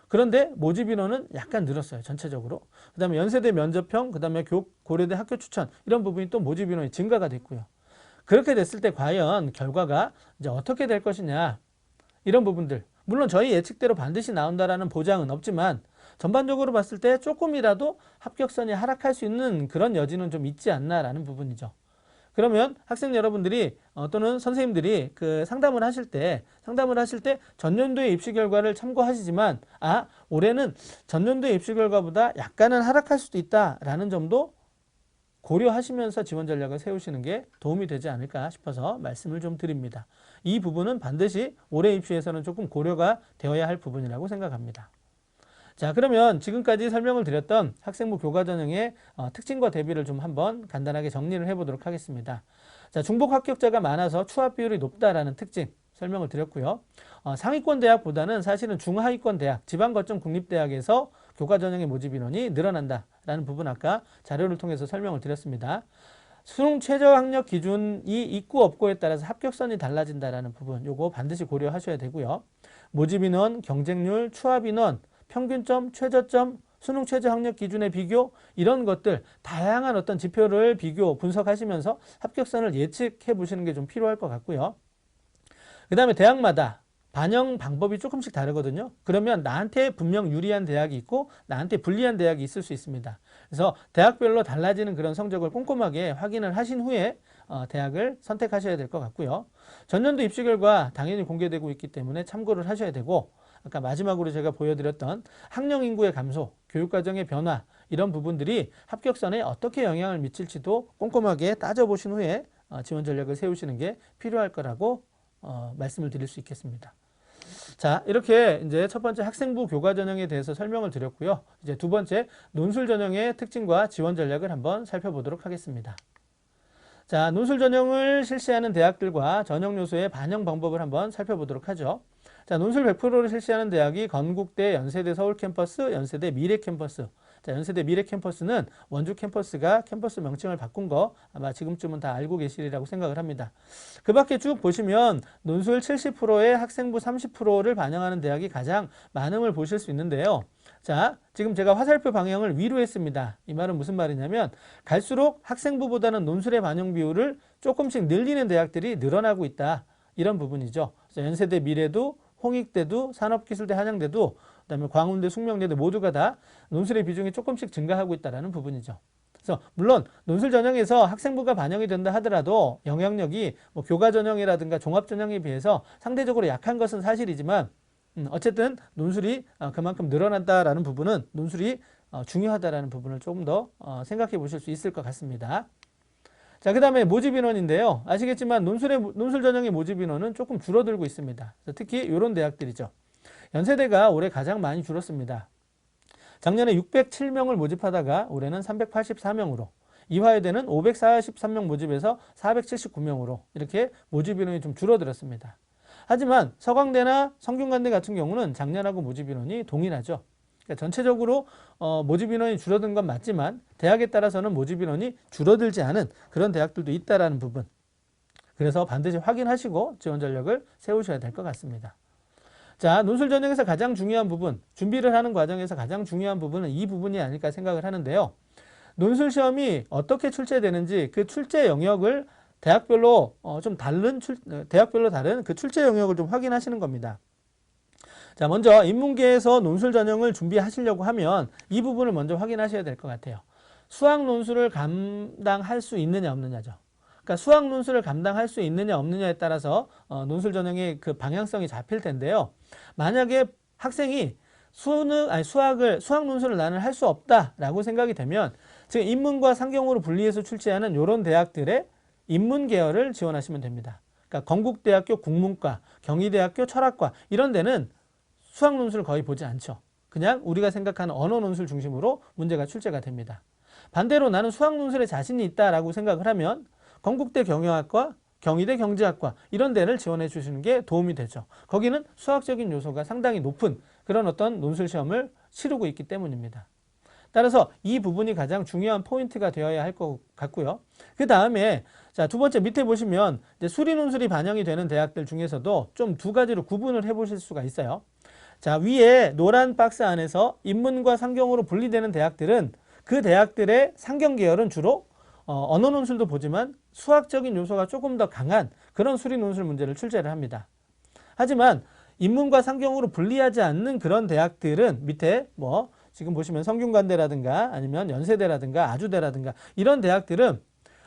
그런데 모집 인원은 약간 늘었어요. 전체적으로. 그 다음에 연세대 면접형, 그 다음에 고려대 학교 추천 이런 부분이 또 모집 인원이 증가가 됐고요. 그렇게 됐을 때 과연 결과가 이제 어떻게 될 것이냐 이런 부분들 물론 저희 예측대로 반드시 나온다라는 보장은 없지만 전반적으로 봤을 때 조금이라도 합격선이 하락할 수 있는 그런 여지는 좀 있지 않나라는 부분이죠. 그러면 학생 여러분들이 또는 선생님들이 그 상담을 하실 때 전년도의 입시 결과를 참고하시지만 올해는 전년도의 입시 결과보다 약간은 하락할 수도 있다라는 점도 고려하시면서 지원 전략을 세우시는 게 도움이 되지 않을까 싶어서 말씀을 좀 드립니다. 이 부분은 반드시 올해 입시에서는 조금 고려가 되어야 할 부분이라고 생각합니다. 자, 그러면 지금까지 설명을 드렸던 학생부 교과 전형의 특징과 대비를 좀 한번 간단하게 정리를 해보도록 하겠습니다. 자, 중복 합격자가 많아서 추합 비율이 높다라는 특징 설명을 드렸고요. 상위권 대학보다는 사실은 중하위권 대학, 지방거점 국립대학에서 교과 전형의 모집 인원이 늘어난다라는 부분 아까 자료를 통해서 설명을 드렸습니다. 수능 최저 학력 기준이 있고 없고에 따라서 합격선이 달라진다라는 부분 요거 반드시 고려하셔야 되고요. 모집 인원, 경쟁률, 추합 인원, 평균점, 최저점, 수능 최저 학력 기준의 비교, 이런 것들 다양한 어떤 지표를 비교 분석하시면서 합격선을 예측해 보시는 게 좀 필요할 것 같고요. 그 다음에 대학마다 반영 방법이 조금씩 다르거든요. 그러면 나한테 분명 유리한 대학이 있고 나한테 불리한 대학이 있을 수 있습니다. 그래서 대학별로 달라지는 그런 성적을 꼼꼼하게 확인을 하신 후에 대학을 선택하셔야 될 것 같고요. 전년도 입시 결과 당연히 공개되고 있기 때문에 참고를 하셔야 되고, 아까 마지막으로 제가 보여드렸던 학령 인구의 감소, 교육과정의 변화, 이런 부분들이 합격선에 어떻게 영향을 미칠지도 꼼꼼하게 따져보신 후에 지원 전략을 세우시는 게 필요할 거라고 말씀을 드릴 수 있겠습니다. 자, 이렇게 이제 첫 번째 학생부 교과 전형에 대해서 설명을 드렸고요. 이제 두 번째 논술 전형의 특징과 지원 전략을 한번 살펴보도록 하겠습니다. 자, 논술 전형을 실시하는 대학들과 전형 요소의 반영 방법을 한번 살펴보도록 하죠. 자, 논술 100%를 실시하는 대학이 건국대, 연세대 서울 캠퍼스, 연세대 미래 캠퍼스. 자, 연세대 미래 캠퍼스는 원주 캠퍼스가 캠퍼스 명칭을 바꾼 거 아마 지금쯤은 다 알고 계시리라고 생각을 합니다. 그 밖에 쭉 보시면 논술 70%에 학생부 30%를 반영하는 대학이 가장 많음을 보실 수 있는데요. 자, 지금 제가 화살표 방향을 위로 했습니다. 이 말은 무슨 말이냐면 갈수록 학생부보다는 논술의 반영 비율을 조금씩 늘리는 대학들이 늘어나고 있다. 이런 부분이죠. 연세대 미래도 홍익대도 산업기술대 한양대도 그다음에 광운대 숙명여대 모두가 다 논술의 비중이 조금씩 증가하고 있다는 부분이죠. 그래서 물론 논술 전형에서 학생부가 반영이 된다 하더라도 영향력이 뭐 교과 전형이라든가 종합 전형에 비해서 상대적으로 약한 것은 사실이지만 어쨌든 논술이 그만큼 늘어난다라는 부분은 논술이 중요하다라는 부분을 조금 더 생각해 보실 수 있을 것 같습니다. 자, 그 다음에 모집 인원인데요. 아시겠지만 논술 전형의 모집 인원은 조금 줄어들고 있습니다. 특히 이런 대학들이죠. 연세대가 올해 가장 많이 줄었습니다. 작년에 607명을 모집하다가 올해는 384명으로, 이화여대는 543명 모집에서 479명으로 이렇게 모집 인원이 좀 줄어들었습니다. 하지만 서강대나 성균관대 같은 경우는 작년하고 모집 인원이 동일하죠. 그러니까 전체적으로 모집 인원이 줄어든 건 맞지만 대학에 따라서는 모집 인원이 줄어들지 않은 그런 대학들도 있다는 부분. 그래서 반드시 확인하시고 지원 전략을 세우셔야 될 것 같습니다. 자, 논술 전형에서 가장 중요한 부분, 준비를 하는 과정에서 가장 중요한 부분은 이 부분이 아닐까 생각을 하는데요. 논술 시험이 어떻게 출제되는지 그 출제 영역을 대학별로 대학별로 다른 그 출제 영역을 좀 확인하시는 겁니다. 자, 먼저 인문계에서 논술 전형을 준비하시려고 하면 이 부분을 먼저 확인하셔야 될 것 같아요. 수학 논술을 감당할 수 있느냐 없느냐죠. 그러니까 수학 논술을 감당할 수 있느냐 없느냐에 따라서 논술 전형의 그 방향성이 잡힐 텐데요. 만약에 학생이 수학 논술을 나는 할 수 없다라고 생각이 되면 지금 인문과 상경으로 분리해서 출제하는 이런 대학들의 인문 계열을 지원하시면 됩니다. 그러니까 건국대학교 국문과, 경희대학교 철학과 이런 데는 수학 논술을 거의 보지 않죠. 그냥 우리가 생각하는 언어 논술 중심으로 문제가 출제가 됩니다. 반대로 나는 수학 논술에 자신이 있다라고 생각을 하면 건국대 경영학과, 경희대 경제학과 이런 데를 지원해 주시는 게 도움이 되죠. 거기는 수학적인 요소가 상당히 높은 그런 어떤 논술 시험을 치르고 있기 때문입니다. 따라서 이 부분이 가장 중요한 포인트가 되어야 할 것 같고요. 그 다음에 자, 두 번째 밑에 보시면 이제 수리 논술이 반영이 되는 대학들 중에서도 좀 두 가지로 구분을 해 보실 수가 있어요. 자, 위에 노란 박스 안에서 인문과 상경으로 분리되는 대학들은 그 대학들의 상경 계열은 주로 언어 논술도 보지만 수학적인 요소가 조금 더 강한 그런 수리 논술 문제를 출제를 합니다. 하지만 인문과 상경으로 분리하지 않는 그런 대학들은 밑에 뭐 지금 보시면 성균관대라든가 아니면 연세대라든가 아주대라든가 이런 대학들은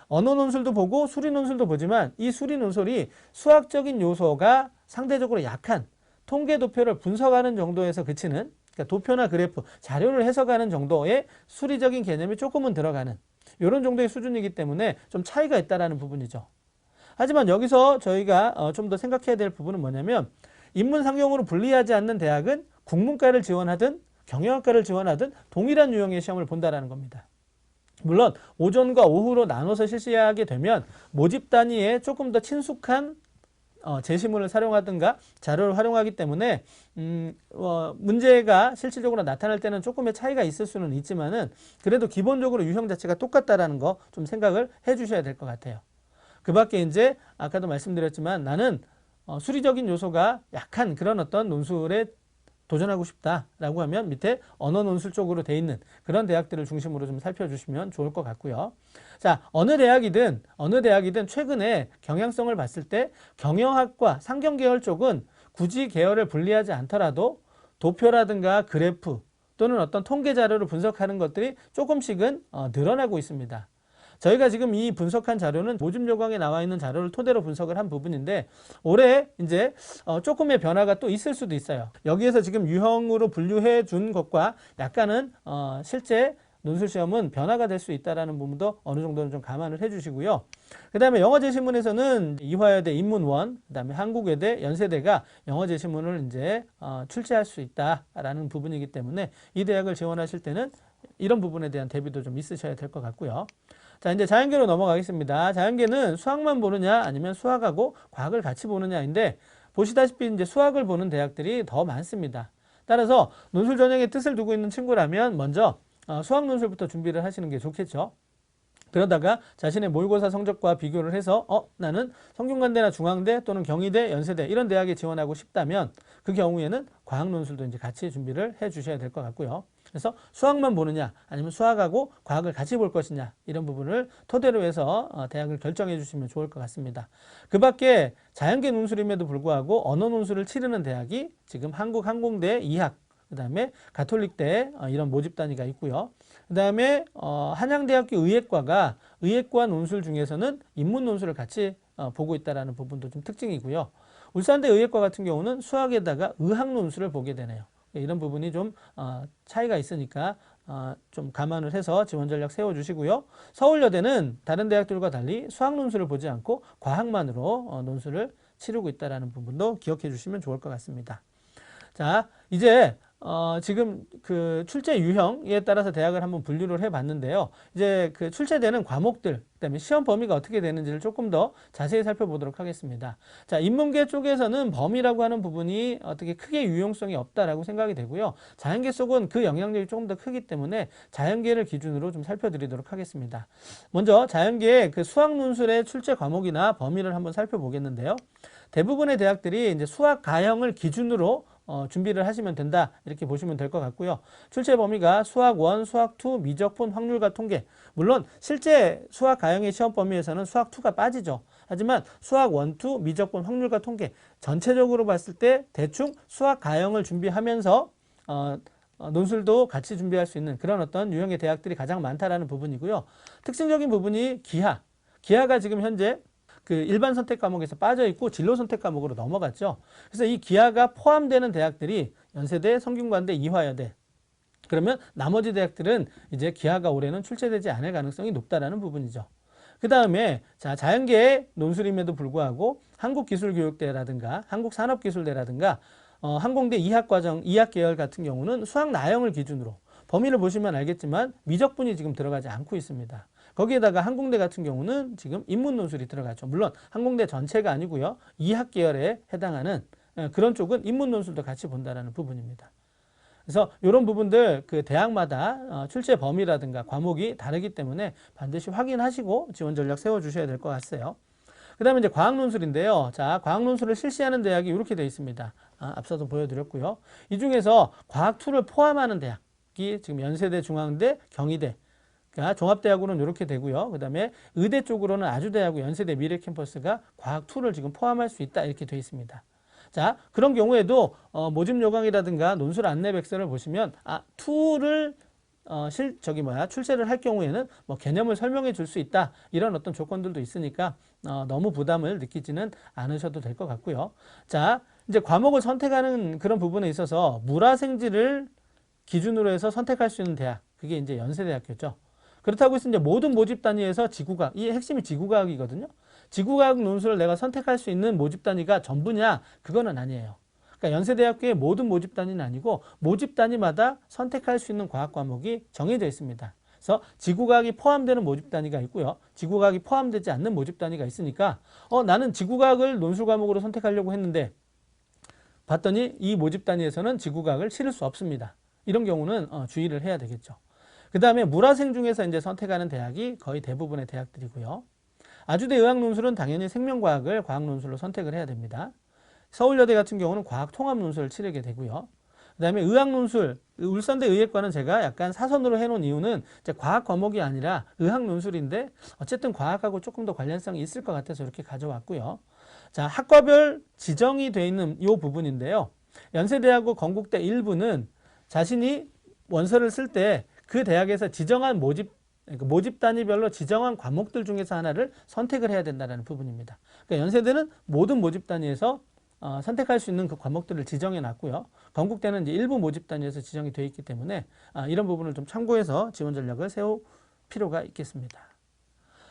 언어 논술도 보고 수리 논술도 보지만 이 수리 논술이 수학적인 요소가 상대적으로 약한 통계 도표를 분석하는 정도에서 그치는, 그러니까 도표나 그래프, 자료를 해석하는 정도의 수리적인 개념이 조금은 들어가는 이런 정도의 수준이기 때문에 좀 차이가 있다는 부분이죠. 하지만 여기서 저희가 좀 더 생각해야 될 부분은 뭐냐면 인문 상경으로 분리하지 않는 대학은 국문과를 지원하든 경영학과를 지원하든 동일한 유형의 시험을 본다는 겁니다. 물론 오전과 오후로 나눠서 실시하게 되면 모집 단위에 조금 더 친숙한 제시문을 사용하든가 자료를 활용하기 때문에 문제가 실질적으로 나타날 때는 조금의 차이가 있을 수는 있지만은 그래도 기본적으로 유형 자체가 똑같다라는 거 좀 생각을 해 주셔야 될 것 같아요. 그 밖에 이제 아까도 말씀드렸지만 나는 수리적인 요소가 약한 그런 어떤 논술에 도전하고 싶다라고 하면 밑에 언어 논술 쪽으로 돼 있는 그런 대학들을 중심으로 좀 살펴주시면 좋을 것 같고요. 자, 어느 대학이든 최근에 경향성을 봤을 때 경영학과 상경계열 쪽은 굳이 계열을 분리하지 않더라도 도표라든가 그래프 또는 어떤 통계 자료를 분석하는 것들이 조금씩은 늘어나고 있습니다. 저희가 지금 이 분석한 자료는 모집 요강에 나와 있는 자료를 토대로 분석을 한 부분인데 올해 이제 조금의 변화가 또 있을 수도 있어요. 여기에서 지금 유형으로 분류해 준 것과 약간은 실제 논술 시험은 변화가 될 수 있다는 부분도 어느 정도는 좀 감안을 해주시고요. 그 다음에 영어 제시문에서는 이화여대 인문원, 그 다음에 한국외대, 연세대가 영어 제시문을 이제 출제할 수 있다라는 부분이기 때문에 이 대학을 지원하실 때는 이런 부분에 대한 대비도 좀 있으셔야 될 것 같고요. 자, 이제 자연계로 넘어가겠습니다. 자연계는 수학만 보느냐 아니면 수학하고 과학을 같이 보느냐인데 보시다시피 이제 수학을 보는 대학들이 더 많습니다. 따라서 논술 전형의 뜻을 두고 있는 친구라면 먼저 수학 논술부터 준비를 하시는 게 좋겠죠. 그러다가 자신의 모의고사 성적과 비교를 해서 나는 성균관대나 중앙대 또는 경희대, 연세대 이런 대학에 지원하고 싶다면 그 경우에는 과학 논술도 이제 같이 준비를 해 주셔야 될 것 같고요. 그래서 수학만 보느냐 아니면 수학하고 과학을 같이 볼 것이냐 이런 부분을 토대로 해서 대학을 결정해 주시면 좋을 것 같습니다. 그 밖에 자연계 논술임에도 불구하고 언어 논술을 치르는 대학이 지금 한국항공대 이학, 그 다음에 가톨릭대 이런 모집 단위가 있고요. 그 다음에 한양대학교 의예과가 의예과 논술 중에서는 인문 논술을 같이 보고 있다는 부분도 좀 특징이고요. 울산대 의예과 같은 경우는 수학에다가 의학 논술을 보게 되네요. 이런 부분이 좀 차이가 있으니까 좀 감안을 해서 지원 전략 세워주시고요. 서울여대는 다른 대학들과 달리 수학 논술을 보지 않고 과학만으로 논술을 치르고 있다는 부분도 기억해 주시면 좋을 것 같습니다. 자, 이제 지금 그 출제 유형에 따라서 대학을 한번 분류를 해봤는데요. 이제 그 출제되는 과목들, 그다음에 시험 범위가 어떻게 되는지를 조금 더 자세히 살펴보도록 하겠습니다. 자, 인문계 쪽에서는 범위라고 하는 부분이 어떻게 크게 유용성이 없다라고 생각이 되고요. 자연계 쪽은 그 영향력이 조금 더 크기 때문에 자연계를 기준으로 좀 살펴드리도록 하겠습니다. 먼저 자연계의 그 수학 논술의 출제 과목이나 범위를 한번 살펴보겠는데요. 대부분의 대학들이 이제 수학 가형을 기준으로 준비를 하시면 된다 이렇게 보시면 될 것 같고요. 출제 범위가 수학 1, 수학 2, 미적분, 확률과 통계. 물론 실제 수학 가형의 시험 범위에서는 수학 2가 빠지죠. 하지만 수학 1, 2, 미적분, 확률과 통계 전체적으로 봤을 때 대충 수학 가형을 준비하면서 논술도 같이 준비할 수 있는 그런 어떤 유형의 대학들이 가장 많다라는 부분이고요. 특징적인 부분이 기하가 지금 현재 그 일반 선택 과목에서 빠져 있고 진로 선택 과목으로 넘어갔죠. 그래서 이 기하가 포함되는 대학들이 연세대, 성균관대, 이화여대. 그러면 나머지 대학들은 이제 기하가 올해는 출제되지 않을 가능성이 높다라는 부분이죠. 그 다음에 자연계의 논술임에도 불구하고 한국기술교육대라든가 한국산업기술대라든가 항공대 이학과정, 이학계열 같은 경우는 수학 나형을 기준으로 범위를 보시면 알겠지만 미적분이 지금 들어가지 않고 있습니다. 거기에다가 항공대 같은 경우는 지금 인문 논술이 들어가죠. 물론 항공대 전체가 아니고요. 이학 계열에 해당하는 그런 쪽은 인문 논술도 같이 본다라는 부분입니다. 그래서 이런 부분들 그 대학마다 출제 범위라든가 과목이 다르기 때문에 반드시 확인하시고 지원 전략 세워주셔야 될 것 같아요. 그 다음에 이제 과학 논술인데요. 자, 과학 논술을 실시하는 대학이 이렇게 되어 있습니다. 앞서도 보여드렸고요. 이 중에서 과학 2를 포함하는 대학이 지금 연세대, 중앙대, 경희대, 종합대학으로는 이렇게 되고요. 그 다음에 의대 쪽으로는 아주대하고 연세대 미래캠퍼스가 과학 2를 지금 포함할 수 있다 이렇게 되어 있습니다. 자, 그런 경우에도 모집 요강이라든가 논술 안내 백서를 보시면 2를 출제를 할 경우에는 뭐 개념을 설명해 줄 수 있다 이런 어떤 조건들도 있으니까 너무 부담을 느끼지는 않으셔도 될 것 같고요. 자, 이제 과목을 선택하는 그런 부분에 있어서 물화생지를 기준으로 해서 선택할 수 있는 대학, 그게 이제 연세대학교죠. 그렇다고 해서 이제 모든 모집 단위에서 지구과학, 이 핵심이 지구과학이거든요. 지구과학 논술을 내가 선택할 수 있는 모집 단위가 전부냐? 그거는 아니에요. 그러니까 연세대학교의 모든 모집 단위는 아니고 모집 단위마다 선택할 수 있는 과학 과목이 정해져 있습니다. 그래서 지구과학이 포함되는 모집 단위가 있고요. 지구과학이 포함되지 않는 모집 단위가 있으니까 나는 지구과학을 논술 과목으로 선택하려고 했는데 봤더니 이 모집 단위에서는 지구과학을 치를 수 없습니다. 이런 경우는 주의를 해야 되겠죠. 그 다음에 물화생 중에서 이제 선택하는 대학이 거의 대부분의 대학들이고요. 아주대 의학 논술은 당연히 생명과학을 과학 논술로 선택을 해야 됩니다. 서울여대 같은 경우는 과학 통합 논술을 치르게 되고요. 그다음에 의학 논술, 울산대 의예과는 제가 약간 사선으로 해놓은 이유는 이제 과학 과목이 아니라 의학 논술인데 어쨌든 과학하고 조금 더 관련성이 있을 것 같아서 이렇게 가져왔고요. 자, 학과별 지정이 돼 있는 이 부분인데요. 연세대하고 건국대 일부는 자신이 원서를 쓸 때 그 대학에서 지정한 모집 단위별로 지정한 과목들 중에서 하나를 선택을 해야 된다는 부분입니다. 그러니까 연세대는 모든 모집 단위에서 선택할 수 있는 그 과목들을 지정해 놨고요. 건국대는 이제 일부 모집 단위에서 지정이 되어 있기 때문에 이런 부분을 좀 참고해서 지원 전략을 세울 필요가 있겠습니다.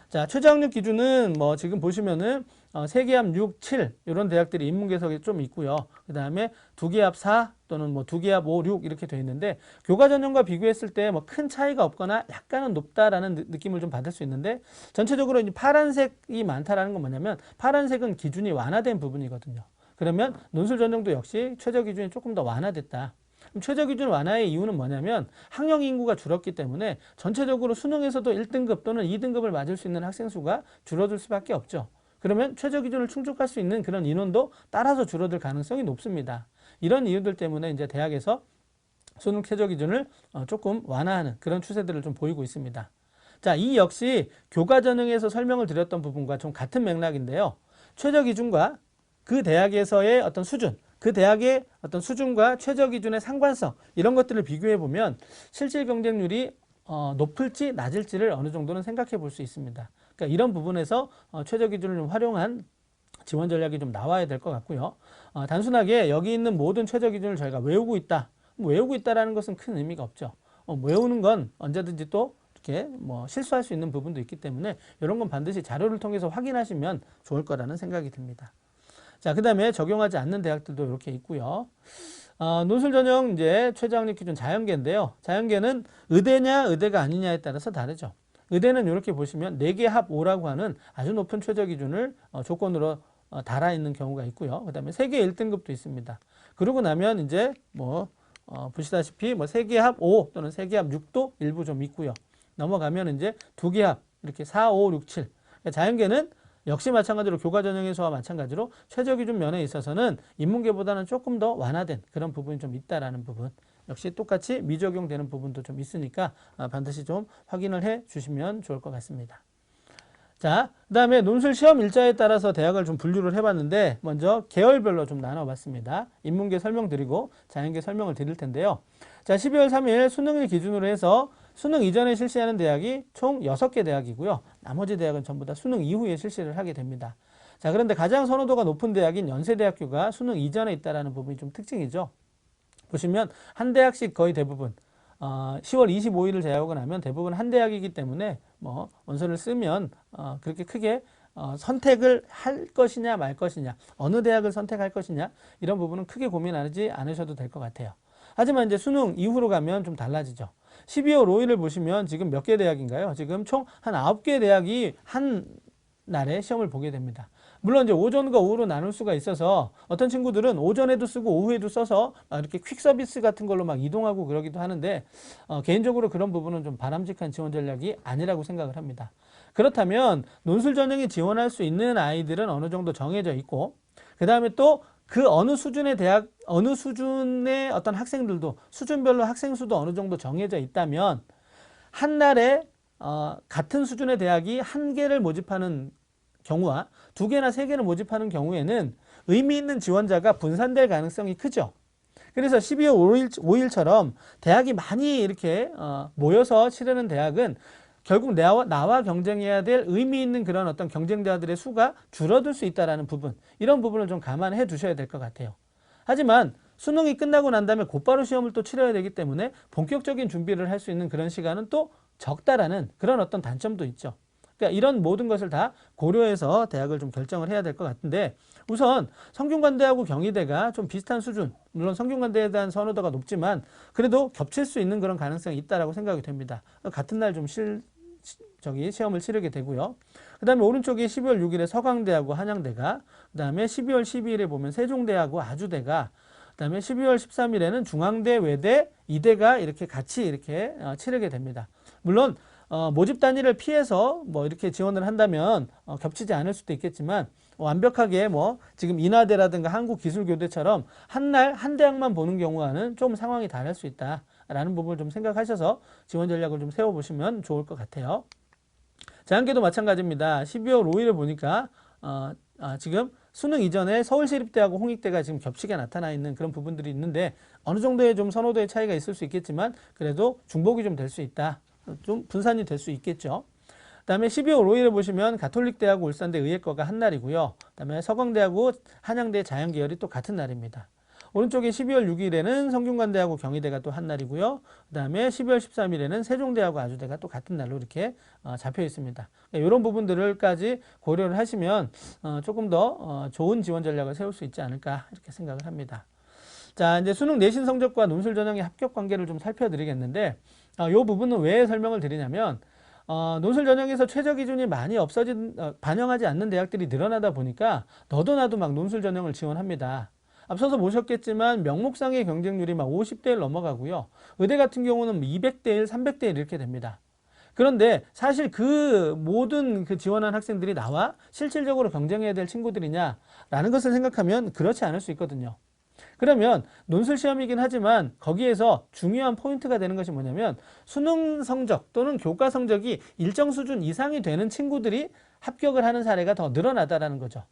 자, 최저 학력 기준은 뭐 지금 보시면은 세계합 6, 7 이런 대학들이 인문계석에 좀 있고요. 그 다음에 두개합 4 또는 뭐 두개합 5, 6 이렇게 되어 있는데 교과 전형과 비교했을 때 뭐 큰 차이가 없거나 약간은 높다라는 느낌을 좀 받을 수 있는데 전체적으로 이제 파란색이 많다라는 건 뭐냐면 파란색은 기준이 완화된 부분이거든요. 그러면 논술 전형도 역시 최저 기준이 조금 더 완화됐다. 최저 기준 완화의 이유는 뭐냐면 학령 인구가 줄었기 때문에 전체적으로 수능에서도 1등급 또는 2등급을 맞을 수 있는 학생 수가 줄어들 수밖에 없죠. 그러면 최저 기준을 충족할 수 있는 그런 인원도 따라서 줄어들 가능성이 높습니다. 이런 이유들 때문에 이제 대학에서 수능 최저 기준을 조금 완화하는 그런 추세들을 좀 보이고 있습니다. 자, 이 역시 교과 전형에서 설명을 드렸던 부분과 좀 같은 맥락인데요. 최저 기준과 그 대학에서의 어떤 수준, 그 대학의 어떤 수준과 최저 기준의 상관성 이런 것들을 비교해 보면 실질 경쟁률이 높을지 낮을지를 어느 정도는 생각해 볼 수 있습니다. 그러니까 이런 부분에서 최저 기준을 좀 활용한 지원 전략이 좀 나와야 될 것 같고요. 단순하게 여기 있는 모든 최저 기준을 저희가 외우고 있다. 외우고 있다라는 것은 큰 의미가 없죠. 외우는 건 언제든지 또 이렇게 뭐 실수할 수 있는 부분도 있기 때문에 이런 건 반드시 자료를 통해서 확인하시면 좋을 거라는 생각이 듭니다. 자, 그 다음에 적용하지 않는 대학들도 이렇게 있고요. 논술 전형 이제 최저 학력 기준 자연계인데요. 자연계는 의대냐 의대가 아니냐에 따라서 다르죠. 의대는 이렇게 보시면 4개 합 5라고 하는 아주 높은 최저 기준을 조건으로 달아 있는 경우가 있고요. 그 다음에 세계 1등급도 있습니다. 그러고 나면 이제 뭐 보시다시피 뭐 세계 합 5 또는 세계 합 6도 일부 좀 있고요. 넘어가면 이제 2개 합 이렇게 4, 5, 6, 7. 자연계는 역시 마찬가지로 교과 전형에서와 마찬가지로 최저 기준 면에 있어서는 인문계보다는 조금 더 완화된 그런 부분이 좀 있다라는 부분. 역시 똑같이 미적용되는 부분도 좀 있으니까 반드시 좀 확인을 해 주시면 좋을 것 같습니다. 자, 그 다음에 논술 시험 일자에 따라서 대학을 좀 분류를 해봤는데 먼저 계열별로 좀 나눠봤습니다. 인문계 설명드리고 자연계 설명을 드릴 텐데요. 자, 12월 3일 수능을 기준으로 해서 수능 이전에 실시하는 대학이 총 6개 대학이고요. 나머지 대학은 전부 다 수능 이후에 실시를 하게 됩니다. 자, 그런데 가장 선호도가 높은 대학인 연세대학교가 수능 이전에 있다는 부분이 좀 특징이죠. 보시면 한 대학씩 거의 대부분 10월 25일을 제외하고 나면 대부분 한 대학이기 때문에 뭐 원서를 쓰면 그렇게 크게 선택을 할 것이냐 말 것이냐 어느 대학을 선택할 것이냐 이런 부분은 크게 고민하지 않으셔도 될 것 같아요. 하지만 이제 수능 이후로 가면 좀 달라지죠. 12월 5일을 보시면 지금 몇 개 대학인가요? 지금 총 한 9개 대학이 한 날에 시험을 보게 됩니다. 물론 이제 오전과 오후로 나눌 수가 있어서 어떤 친구들은 오전에도 쓰고 오후에도 써서 이렇게 퀵 서비스 같은 걸로 막 이동하고 그러기도 하는데 개인적으로 그런 부분은 좀 바람직한 지원 전략이 아니라고 생각을 합니다. 그렇다면 논술 전형에 지원할 수 있는 아이들은 어느 정도 정해져 있고 그 다음에 또 그 어느 수준의 대학, 어느 수준의 어떤 학생들도 수준별로 학생 수도 어느 정도 정해져 있다면 한 날에 같은 수준의 대학이 한 개를 모집하는 경우와 2개나 3개를 모집하는 경우에는 의미 있는 지원자가 분산될 가능성이 크죠. 그래서 12월 5일처럼 대학이 많이 이렇게 모여서 치르는 대학은 결국 나와 경쟁해야 될 의미 있는 그런 어떤 경쟁자들의 수가 줄어들 수 있다는 부분, 이런 부분을 좀 감안해 두셔야 될 것 같아요. 하지만 수능이 끝나고 난 다음에 곧바로 시험을 또 치러야 되기 때문에 본격적인 준비를 할 수 있는 그런 시간은 또 적다라는 그런 어떤 단점도 있죠. 그러니까 이런 모든 것을 다 고려해서 대학을 좀 결정을 해야 될 것 같은데 우선 성균관대하고 경희대가 좀 비슷한 수준, 물론 성균관대에 대한 선호도가 높지만 그래도 겹칠 수 있는 그런 가능성이 있다라고 생각이 됩니다. 같은 날 좀 시험을 치르게 되고요. 그 다음에 오른쪽에 12월 6일에 서강대하고 한양대가, 그 다음에 12월 12일에 보면 세종대하고 아주대가, 그 다음에 12월 13일에는 중앙대, 외대, 이대가 이렇게 같이 이렇게 치르게 됩니다. 물론 모집 단위를 피해서 뭐 이렇게 지원을 한다면 겹치지 않을 수도 있겠지만 완벽하게 뭐 지금 인하대라든가 한국기술교대처럼 한 날 한 대학만 보는 경우와는 좀 상황이 다를 수 있다라는 부분을 좀 생각하셔서 지원 전략을 좀 세워보시면 좋을 것 같아요. 자연계도 마찬가지입니다. 12월 5일에 보니까 지금 수능 이전에 서울시립대하고 홍익대가 지금 겹치게 나타나 있는 그런 부분들이 있는데 어느 정도의 좀 선호도의 차이가 있을 수 있겠지만 그래도 중복이 좀 될 수 있다. 좀 분산이 될 수 있겠죠. 그다음에 12월 5일에 보시면 가톨릭대하고 울산대 의예과가 한 날이고요. 그다음에 서강대하고 한양대 자연계열이 또 같은 날입니다. 오른쪽에 12월 6일에는 성균관대하고 경희대가 또 한 날이고요. 그다음에 12월 13일에는 세종대하고 아주대가 또 같은 날로 이렇게 잡혀 있습니다. 이런 부분들까지 고려를 하시면 조금 더 좋은 지원 전략을 세울 수 있지 않을까 이렇게 생각을 합니다. 자, 이제 수능 내신 성적과 논술 전형의 합격 관계를 좀 살펴드리겠는데 이 부분은 왜 설명을 드리냐면 논술 전형에서 최저 기준이 많이 반영하지 않는 대학들이 늘어나다 보니까 너도 나도 막 논술 전형을 지원합니다. 앞서서 보셨겠지만 명목상의 경쟁률이 막 50대 1 넘어가고요. 의대 같은 경우는 200대 1, 300대 1 이렇게 됩니다. 그런데 사실 그 모든 그 지원한 학생들이 나와 실질적으로 경쟁해야 될 친구들이냐라는 것을 생각하면 그렇지 않을 수 있거든요. 그러면 논술 시험이긴 하지만 거기에서 중요한 포인트가 되는 것이 뭐냐면 수능 성적 또는 교과 성적이 일정 수준 이상이 되는 친구들이 합격을 하는 사례가 더 늘어나다라는 거죠.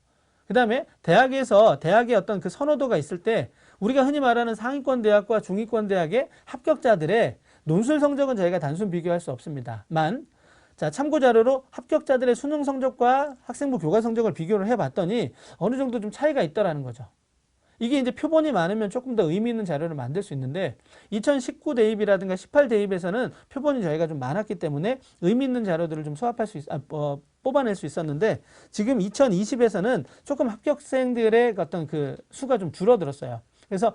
그 다음에 대학의 어떤 그 선호도가 있을 때 우리가 흔히 말하는 상위권 대학과 중위권 대학의 합격자들의 논술 성적은 저희가 단순 비교할 수 없습니다. 자, 참고 자료로 합격자들의 수능 성적과 학생부 교과 성적을 비교를 해봤더니 어느 정도 좀 차이가 있더라는 거죠. 이게 이제 표본이 많으면 조금 더 의미 있는 자료를 만들 수 있는데 2019 대입이라든가 18 대입에서는 표본이 저희가 좀 많았기 때문에 의미 있는 자료들을 좀 뽑아낼 수 있었는데 지금 2020에서는 조금 합격생들의 어떤 그 수가 좀 줄어들었어요. 그래서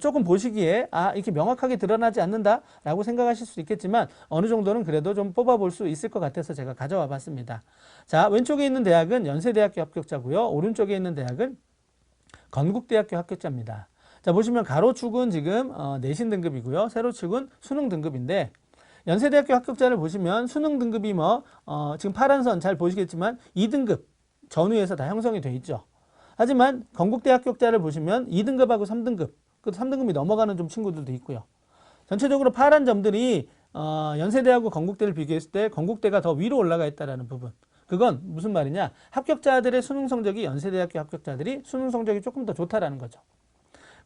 조금 보시기에 이렇게 명확하게 드러나지 않는다라고 생각하실 수 있겠지만 어느 정도는 그래도 좀 뽑아볼 수 있을 것 같아서 제가 가져와 봤습니다. 자, 왼쪽에 있는 대학은 연세대학교 합격자고요. 오른쪽에 있는 대학은 건국대학교 합격자입니다. 자, 보시면 가로축은 지금 내신 등급이고요. 세로축은 수능 등급인데 연세대학교 합격자를 보시면 수능 등급이 지금 파란 선 잘 보시겠지만 2등급 전후에서 다 형성이 되어 있죠. 하지만 건국대 합격자를 보시면 2등급하고 3등급, 그 3등급이 넘어가는 좀 친구들도 있고요. 전체적으로 파란 점들이 연세대하고 건국대를 비교했을 때 건국대가 더 위로 올라가 있다는 부분. 그건 무슨 말이냐? 합격자들의 수능 성적이 연세대학교 합격자들이 수능 성적이 조금 더 좋다라는 거죠.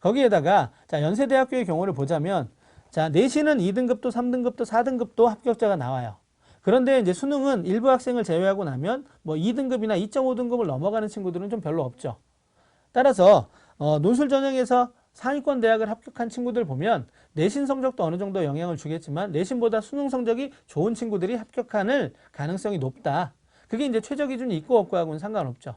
거기에다가 자, 연세대학교의 경우를 보자면 자, 내신은 2등급도 3등급도 4등급도 합격자가 나와요. 그런데 이제 수능은 일부 학생을 제외하고 나면 2등급이나 2.5등급을 넘어가는 친구들은 좀 별로 없죠. 따라서 논술 전형에서 상위권 대학을 합격한 친구들 보면 내신 성적도 어느 정도 영향을 주겠지만 내신보다 수능 성적이 좋은 친구들이 합격할 가능성이 높다. 그게 이제 최저 기준이 있고 없고하고는 상관없죠.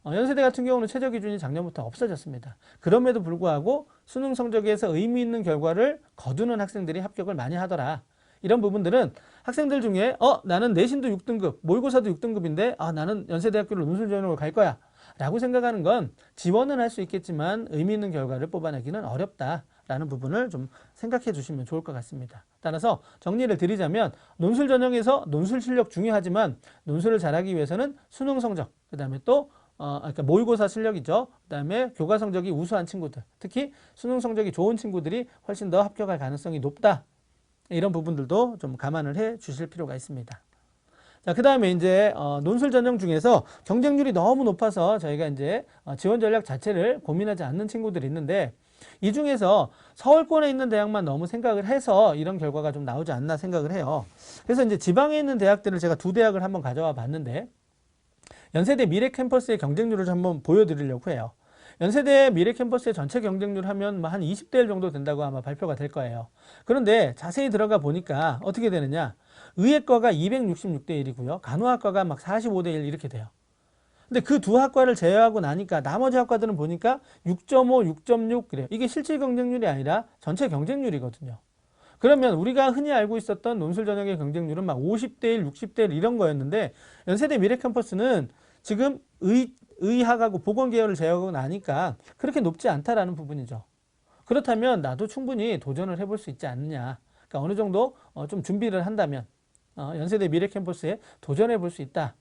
연세대 같은 경우는 최저 기준이 작년부터 없어졌습니다. 그럼에도 불구하고 수능 성적에서 의미 있는 결과를 거두는 학생들이 합격을 많이 하더라. 이런 부분들은 학생들 중에 나는 내신도 6등급, 모의고사도 6등급인데 나는 연세대학교를 논술 전형으로 갈 거야 라고 생각하는 건 지원은 할 수 있겠지만 의미 있는 결과를 뽑아내기는 어렵다라는 부분을 좀 생각해 주시면 좋을 것 같습니다. 따라서 정리를 드리자면 논술 전형에서 논술 실력 중요하지만 논술을 잘하기 위해서는 수능 성적, 그 다음에 또 그러니까 모의고사 실력이죠. 그 다음에 교과 성적이 우수한 친구들, 특히 수능 성적이 좋은 친구들이 훨씬 더 합격할 가능성이 높다. 이런 부분들도 좀 감안을 해 주실 필요가 있습니다. 자, 그 다음에 이제 논술 전형 중에서 경쟁률이 너무 높아서 저희가 이제 지원 전략 자체를 고민하지 않는 친구들이 있는데 이 중에서 서울권에 있는 대학만 너무 생각을 해서 이런 결과가 좀 나오지 않나 생각을 해요. 그래서 이제 지방에 있는 대학들을 제가 두 대학을 한번 가져와 봤는데 연세대 미래 캠퍼스의 경쟁률을 좀 한번 보여드리려고 해요. 연세대 미래 캠퍼스의 전체 경쟁률 하면 한 20대 1 정도 된다고 아마 발표가 될 거예요. 그런데 자세히 들어가 보니까 어떻게 되느냐. 의예과가 266대 1이고요. 간호학과가 막 45대 1 이렇게 돼요. 근데 그 두 학과를 제외하고 나니까 나머지 학과들은 보니까 6.5, 6.6 그래요. 이게 실질 경쟁률이 아니라 전체 경쟁률이거든요. 그러면 우리가 흔히 알고 있었던 논술 전형의 경쟁률은 막 50대 1, 60대 1 이런 거였는데 연세대 미래 캠퍼스는 지금 의학하고 보건 계열을 제외하고 나니까 그렇게 높지 않다라는 부분이죠. 그렇다면 나도 충분히 도전을 해볼 수 있지 않느냐. 그러니까 어느 정도 좀 준비를 한다면 연세대 미래 캠퍼스에 도전해 볼 수 있다.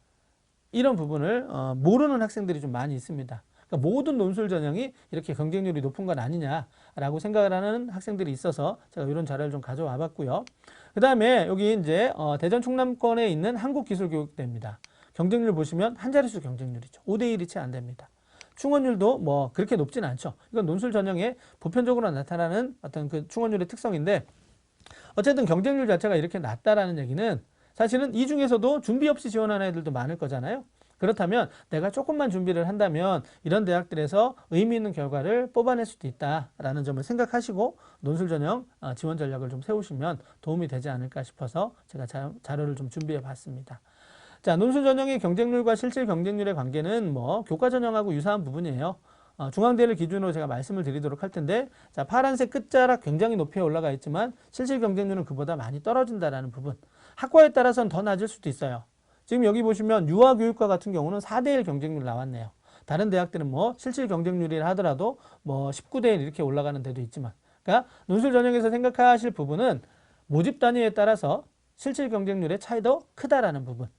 이런 부분을 모르는 학생들이 좀 많이 있습니다. 그러니까 모든 논술 전형이 이렇게 경쟁률이 높은 건 아니냐라고 생각을 하는 학생들이 있어서 제가 이런 자료를 좀 가져와 봤고요. 그 다음에 여기 이제 대전 충남권에 있는 한국기술교육대입니다. 경쟁률 보시면 한 자릿수 경쟁률이죠. 5대1이 채 안 됩니다. 충원율도 뭐 그렇게 높진 않죠. 이건 논술 전형에 보편적으로 나타나는 어떤 그 충원율의 특성인데, 어쨌든 경쟁률 자체가 이렇게 낮다라는 얘기는 사실은 이 중에서도 준비 없이 지원하는 애들도 많을 거잖아요. 그렇다면 내가 조금만 준비를 한다면 이런 대학들에서 의미 있는 결과를 뽑아낼 수도 있다라는 점을 생각하시고 논술 전형 지원 전략을 좀 세우시면 도움이 되지 않을까 싶어서 제가 자료를 좀 준비해 봤습니다. 자, 논술 전형의 경쟁률과 실질 경쟁률의 관계는 뭐 교과 전형하고 유사한 부분이에요. 중앙대를 기준으로 제가 말씀을 드리도록 할 텐데, 자, 파란색 끝자락 굉장히 높이 올라가 있지만 실질 경쟁률은 그보다 많이 떨어진다라는 부분. 학과에 따라서는 더 낮을 수도 있어요. 지금 여기 보시면 유아교육과 같은 경우는 4대1 경쟁률 나왔네요. 다른 대학들은 뭐 실질 경쟁률이라 하더라도 뭐 19대1 이렇게 올라가는 데도 있지만, 그러니까 논술 전형에서 생각하실 부분은 모집 단위에 따라서 실질 경쟁률의 차이도 크다라는 부분.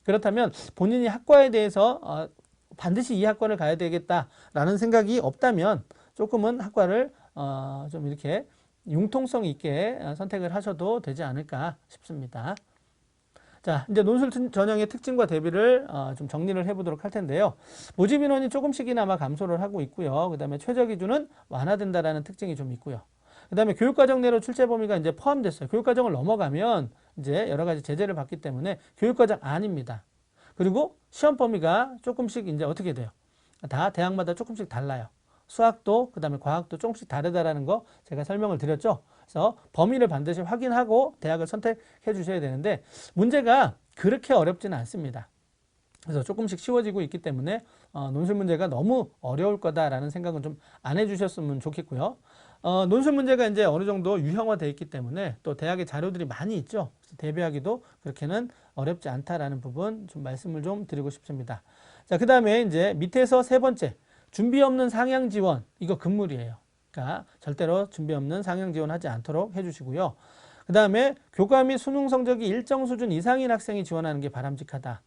그렇다면 본인이 학과에 대해서 반드시 이 학과를 가야 되겠다라는 생각이 없다면 조금은 학과를 좀 이렇게 융통성 있게 선택을 하셔도 되지 않을까 싶습니다. 자, 이제 논술 전형의 특징과 대비를 좀 정리를 해보도록 할 텐데요. 모집 인원이 조금씩이나마 감소를 하고 있고요. 그 다음에 최저 기준은 완화된다라는 특징이 좀 있고요. 그 다음에 교육과정 내로 출제 범위가 이제 포함됐어요. 교육과정을 넘어가면 이제 여러 가지 제재를 받기 때문에 교육과정 아닙니다. 그리고 시험 범위가 조금씩 이제 어떻게 돼요? 다 대학마다 조금씩 달라요. 수학도 그다음에 과학도 조금씩 다르다라는 거 제가 설명을 드렸죠. 그래서 범위를 반드시 확인하고 대학을 선택해 주셔야 되는데 문제가 그렇게 어렵지는 않습니다. 그래서 조금씩 쉬워지고 있기 때문에 논술 문제가 너무 어려울 거다라는 생각은 좀 안 해주셨으면 좋겠고요. 논술 문제가 이제 어느 정도 유형화되어 있기 때문에 또 대학의 자료들이 많이 있죠. 그래서 대비하기도 그렇게는 어렵지 않다라는 부분 좀 말씀을 좀 드리고 싶습니다. 자, 그 다음에 이제 밑에서 세 번째, 준비 없는 상향 지원, 이거 금물이에요. 그러니까 절대로 준비 없는 상향 지원하지 않도록 해주시고요. 그 다음에 교과 및 수능 성적이 일정 수준 이상인 학생이 지원하는 게 바람직하다.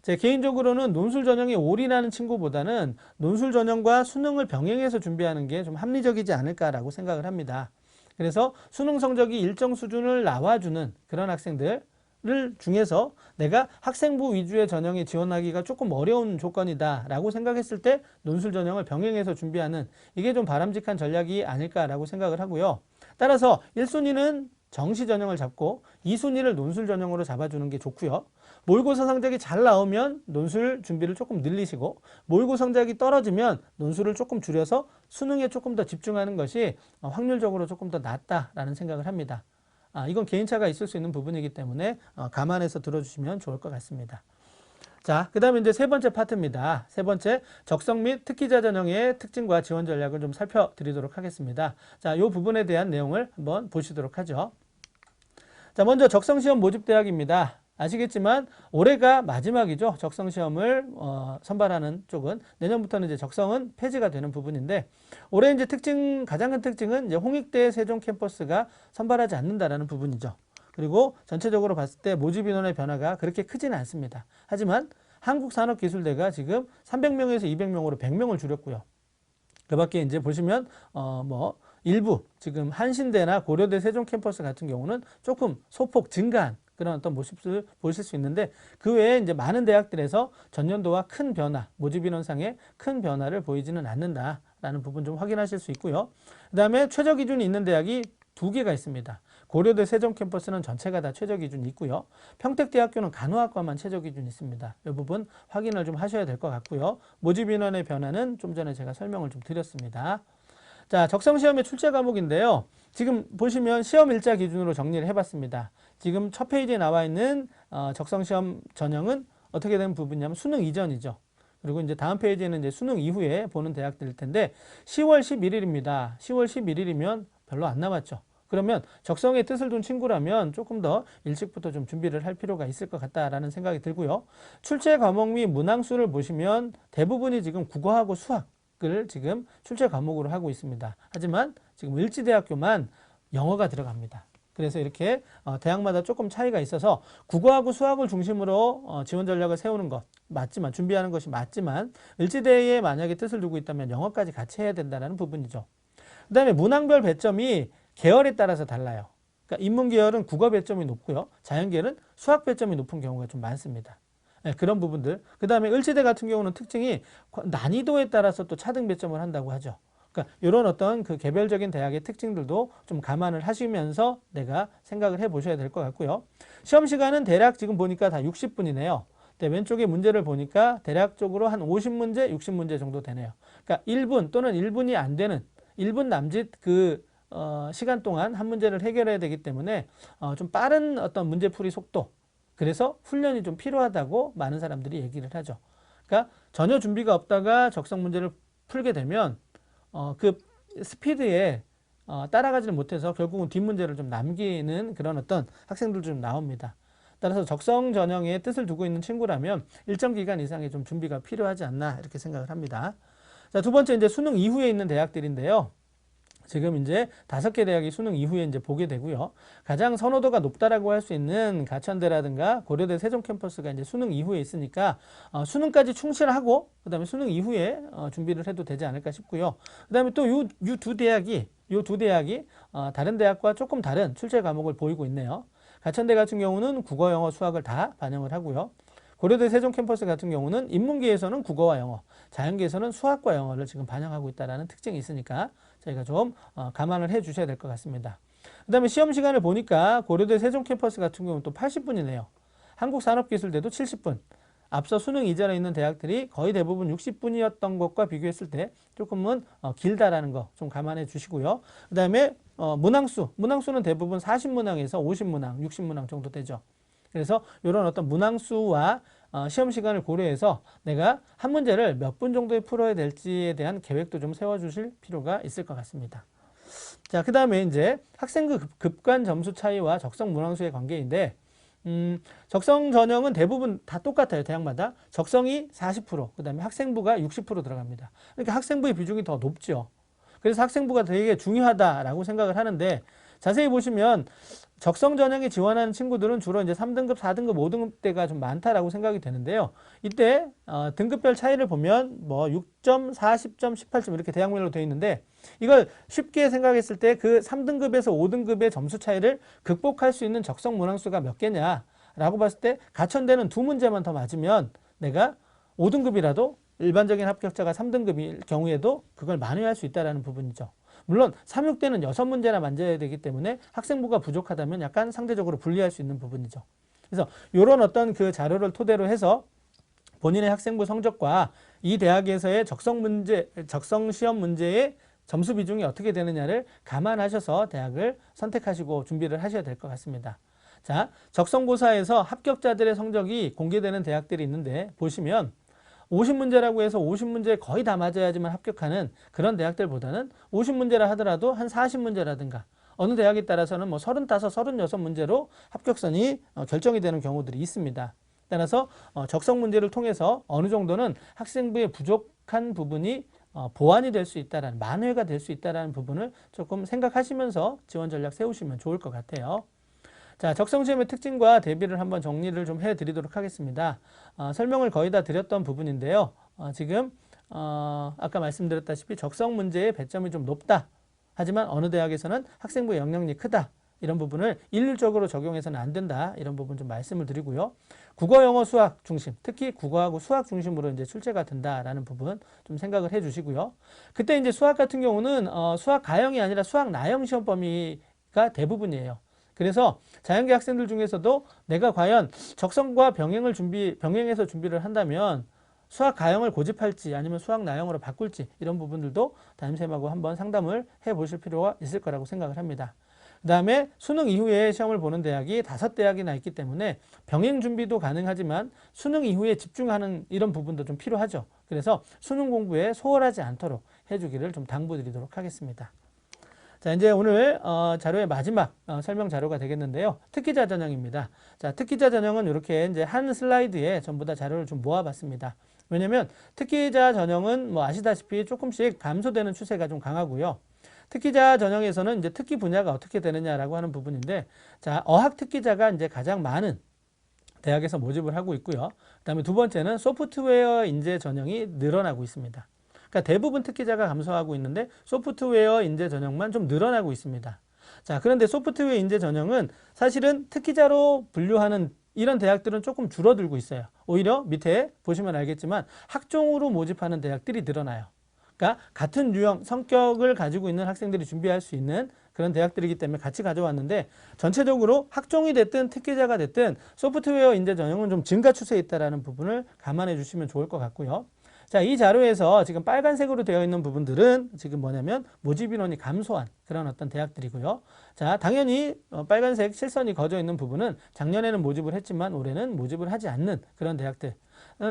제 개인적으로는 논술 전형에 올인하는 친구보다는 논술 전형과 수능을 병행해서 준비하는 게 좀 합리적이지 않을까라고 생각을 합니다. 그래서 수능 성적이 일정 수준을 나와주는 그런 학생들 를 중에서 내가 학생부 위주의 전형에 지원하기가 조금 어려운 조건이다라고 생각했을 때 논술 전형을 병행해서 준비하는 이게 좀 바람직한 전략이 아닐까라고 생각을 하고요. 따라서 1순위는 정시 전형을 잡고 2순위를 논술 전형으로 잡아주는 게 좋고요. 모의고사 성적이 잘 나오면 논술 준비를 조금 늘리시고 모의고 성적이 떨어지면 논술을 조금 줄여서 수능에 조금 더 집중하는 것이 확률적으로 조금 더 낫다라는 생각을 합니다. 이건 개인차가 있을 수 있는 부분이기 때문에 감안해서 들어주시면 좋을 것 같습니다. 자, 그 다음에 이제 세 번째 파트입니다. 세 번째, 적성 및 특기자 전형의 특징과 지원 전략을 좀 살펴드리도록 하겠습니다. 자, 이 부분에 대한 내용을 한번 보시도록 하죠. 자, 먼저 적성시험 모집대학입니다. 아시겠지만 올해가 마지막이죠. 적성시험을 선발하는 쪽은 내년부터는 이제 적성은 폐지가 되는 부분인데 올해 이제 가장 큰 특징은 이제 홍익대 세종 캠퍼스가 선발하지 않는다라는 부분이죠. 그리고 전체적으로 봤을 때 모집 인원의 변화가 그렇게 크지는 않습니다. 하지만 한국산업기술대가 지금 300명에서 200명으로 100명을 줄였고요. 그 밖에 이제 보시면 일부 지금 한신대나 고려대 세종 캠퍼스 같은 경우는 조금 소폭 증가한 그런 어떤 모습을 보실 수 있는데 그 외에 이제 많은 대학들에서 전년도와 큰 변화, 모집 인원상의 큰 변화를 보이지는 않는다라는 부분 좀 확인하실 수 있고요. 그 다음에 최저 기준이 있는 대학이 2개가 있습니다. 고려대 세종 캠퍼스는 전체가 다 최저 기준이 있고요. 평택대학교는 간호학과만 최저 기준이 있습니다. 이 부분 확인을 좀 하셔야 될 것 같고요. 모집 인원의 변화는 좀 전에 제가 설명을 좀 드렸습니다. 자, 적성시험의 출제 과목인데요. 지금 보시면 시험 일자 기준으로 정리를 해봤습니다. 지금 첫 페이지에 나와 있는 적성시험 전형은 어떻게 된 부분이냐면 수능 이전이죠. 그리고 이제 다음 페이지에는 이제 수능 이후에 보는 대학들일 텐데 10월 11일입니다. 10월 11일이면 별로 안 남았죠. 그러면 적성에 뜻을 둔 친구라면 조금 더 일찍부터 좀 준비를 할 필요가 있을 것 같다라는 생각이 들고요. 출제 과목 및 문항수를 보시면 대부분이 지금 국어하고 수학을 지금 출제 과목으로 하고 있습니다. 하지만 지금 을지대학교만 영어가 들어갑니다. 그래서 이렇게 대학마다 조금 차이가 있어서 국어하고 수학을 중심으로 지원 전략을 세우는 것 맞지만, 준비하는 것이 맞지만 을지대에 만약에 뜻을 두고 있다면 영어까지 같이 해야 된다는 부분이죠. 그 다음에 문항별 배점이 계열에 따라서 달라요. 그러니까 인문계열은 국어 배점이 높고요. 자연계열은 수학 배점이 높은 경우가 좀 많습니다. 네, 그런 부분들. 그 다음에 을지대 같은 경우는 특징이 난이도에 따라서 또 차등 배점을 한다고 하죠. 그러니까 이런 어떤 그 개별적인 대학의 특징들도 좀 감안을 하시면서 내가 생각을 해 보셔야 될 것 같고요. 시험 시간은 대략 지금 보니까 다 60분이네요. 왼쪽에 문제를 보니까 대략적으로 한 50문제, 60문제 정도 되네요. 그러니까 1분 또는 1분이 안 되는 1분 남짓 시간 동안 한 문제를 해결해야 되기 때문에 좀 빠른 어떤 문제풀이 속도, 그래서 훈련이 좀 필요하다고 많은 사람들이 얘기를 하죠. 그러니까 전혀 준비가 없다가 적성 문제를 풀게 되면 그 스피드에 따라가지를 못해서 결국은 뒷문제를 좀 남기는 그런 어떤 학생들 좀 나옵니다. 따라서 적성 전형에 뜻을 두고 있는 친구라면 일정 기간 이상의 좀 준비가 필요하지 않나 이렇게 생각을 합니다. 자, 두 번째 이제 수능 이후에 있는 대학들인데요. 지금 이제 5개 대학이 수능 이후에 이제 보게 되고요. 가장 선호도가 높다라고 할 수 있는 가천대라든가 고려대 세종 캠퍼스가 이제 수능 이후에 있으니까 수능까지 충실하고 그다음에 수능 이후에 준비를 해도 되지 않을까 싶고요. 그다음에 또 요 두 대학이 다른 대학과 조금 다른 출제 과목을 보이고 있네요. 가천대 같은 경우는 국어, 영어, 수학을 다 반영을 하고요. 고려대 세종 캠퍼스 같은 경우는 인문계에서는 국어와 영어, 자연계에서는 수학과 영어를 지금 반영하고 있다는 특징이 있으니까 저희가 좀 감안을 해 주셔야 될 것 같습니다. 그 다음에 시험 시간을 보니까 고려대 세종 캠퍼스 같은 경우는 또 80분이네요. 한국산업기술대도 70분. 앞서 수능 이전에 있는 대학들이 거의 대부분 60분이었던 것과 비교했을 때 조금은 길다라는 거 좀 감안해 주시고요. 그 다음에 문항수는 대부분 40문항에서 50문항, 60문항 정도 되죠. 그래서 이런 어떤 문항수와 시험 시간을 고려해서 내가 한 문제를 몇 분 정도에 풀어야 될지에 대한 계획도 좀 세워주실 필요가 있을 것 같습니다. 자, 그 다음에 이제 학생부 급관 점수 차이와 적성 문항수의 관계인데, 적성 전형은 대부분 다 똑같아요. 대학마다. 적성이 40%, 그 다음에 학생부가 60% 들어갑니다. 그러니까 학생부의 비중이 더 높죠. 그래서 학생부가 되게 중요하다라고 생각을 하는데, 자세히 보시면 적성 전형에 지원하는 친구들은 주로 이제 3등급, 4등급, 5등급대가 좀 많다라고 생각이 되는데요. 이때 등급별 차이를 보면 뭐 6점, 40점, 18점 이렇게 대학별로 되어 있는데, 이걸 쉽게 생각했을 때 그 3등급에서 5등급의 점수 차이를 극복할 수 있는 적성 문항수가 몇 개냐라고 봤을 때 가천대는 2문제만 더 맞으면 내가 5등급이라도 일반적인 합격자가 3등급일 경우에도 그걸 만회할 수 있다는 부분이죠. 물론 3, 6대는 6문제나 만져야 되기 때문에 학생부가 부족하다면 약간 상대적으로 불리할 수 있는 부분이죠. 그래서 이런 어떤 그 자료를 토대로 해서 본인의 학생부 성적과 이 대학에서의 적성 시험 문제의 점수 비중이 어떻게 되느냐를 감안하셔서 대학을 선택하시고 준비를 하셔야 될 것 같습니다. 자, 적성고사에서 합격자들의 성적이 공개되는 대학들이 있는데 보시면 50문제라고 해서 50문제 거의 다 맞아야지만 합격하는 그런 대학들보다는 50문제라 하더라도 한 40문제라든가 어느 대학에 따라서는 뭐 35, 36문제로 합격선이 결정이 되는 경우들이 있습니다. 따라서 적성 문제를 통해서 어느 정도는 학생부의 부족한 부분이 보완이 될 수 있다라는, 만회가 될 수 있다라는 부분을 조금 생각하시면서 지원 전략 세우시면 좋을 것 같아요. 자, 적성시험의 특징과 대비를 한번 정리를 좀 해드리도록 하겠습니다. 설명을 거의 다 드렸던 부분인데요. 지금 아까 말씀드렸다시피 적성 문제의 배점이 좀 높다. 하지만 어느 대학에서는 학생부의 영향력이 크다. 이런 부분을 일률적으로 적용해서는 안 된다. 이런 부분 좀 말씀을 드리고요. 국어, 영어, 수학 중심, 특히 국어하고 수학 중심으로 이제 출제가 된다라는 부분 좀 생각을 해 주시고요. 그때 이제 수학 같은 경우는 수학 가형이 아니라 수학 나형 시험 범위가 대부분이에요. 그래서 자연계 학생들 중에서도 내가 과연 적성과 병행해서 준비를 한다면 수학 가형을 고집할지 아니면 수학 나형으로 바꿀지 이런 부분들도 담임쌤하고 한번 상담을 해 보실 필요가 있을 거라고 생각을 합니다. 그 다음에 수능 이후에 시험을 보는 대학이 5대학이나 있기 때문에 병행 준비도 가능하지만 수능 이후에 집중하는 이런 부분도 좀 필요하죠. 그래서 수능 공부에 소홀하지 않도록 해주기를 좀 당부드리도록 하겠습니다. 자, 이제 오늘 자료의 마지막 설명 자료가 되겠는데요. 특기자 전형입니다. 자, 특기자 전형은 이렇게 이제 한 슬라이드에 전부 다 자료를 좀 모아봤습니다. 왜냐면 특기자 전형은 뭐 아시다시피 조금씩 감소되는 추세가 좀 강하고요. 특기자 전형에서는 이제 특기 분야가 어떻게 되느냐라고 하는 부분인데, 자, 어학 특기자가 이제 가장 많은 대학에서 모집을 하고 있고요. 그다음에 두 번째는 소프트웨어 인재 전형이 늘어나고 있습니다. 그러니까 대부분 특기자가 감소하고 있는데 소프트웨어 인재 전형만 좀 늘어나고 있습니다. 자, 그런데 소프트웨어 인재 전형은 사실은 특기자로 분류하는 이런 대학들은 조금 줄어들고 있어요. 오히려 밑에 보시면 알겠지만 학종으로 모집하는 대학들이 늘어나요. 그러니까 같은 유형, 성격을 가지고 있는 학생들이 준비할 수 있는 그런 대학들이기 때문에 같이 가져왔는데, 전체적으로 학종이 됐든 특기자가 됐든 소프트웨어 인재 전형은 좀 증가 추세에 있다는 부분을 감안해 주시면 좋을 것 같고요. 자, 이 자료에서 지금 빨간색으로 되어 있는 부분들은 지금 뭐냐면 모집 인원이 감소한 그런 어떤 대학들이고요. 자, 당연히 빨간색 실선이 그어져 있는 부분은 작년에는 모집을 했지만 올해는 모집을 하지 않는 그런 대학들.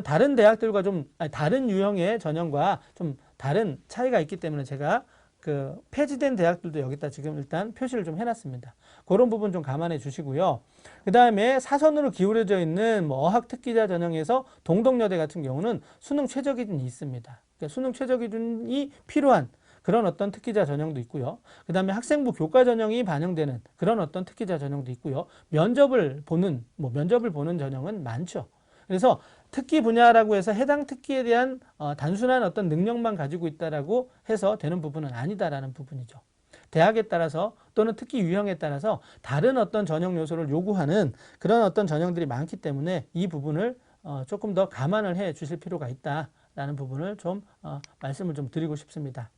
다른 대학들과 다른 유형의 전형과 좀 다른 차이가 있기 때문에 제가 그 폐지된 대학들도 여기다 지금 일단 표시를 좀 해놨습니다. 그런 부분 좀 감안해 주시고요. 그 다음에 사선으로 기울어져 있는 뭐 어학 특기자 전형에서 동덕여대 같은 경우는 수능 최저 기준이 있습니다. 그러니까 수능 최저 기준이 필요한 그런 어떤 특기자 전형도 있고요. 그 다음에 학생부 교과 전형이 반영되는 그런 어떤 특기자 전형도 있고요. 면접을 보는 전형은 많죠. 그래서 특기 분야라고 해서 해당 특기에 대한 단순한 어떤 능력만 가지고 있다라고 해서 되는 부분은 아니다라는 부분이죠. 대학에 따라서 또는 특기 유형에 따라서 다른 어떤 전형 요소를 요구하는 그런 어떤 전형들이 많기 때문에 이 부분을 조금 더 감안을 해 주실 필요가 있다라는 부분을 좀 말씀을 좀 드리고 싶습니다.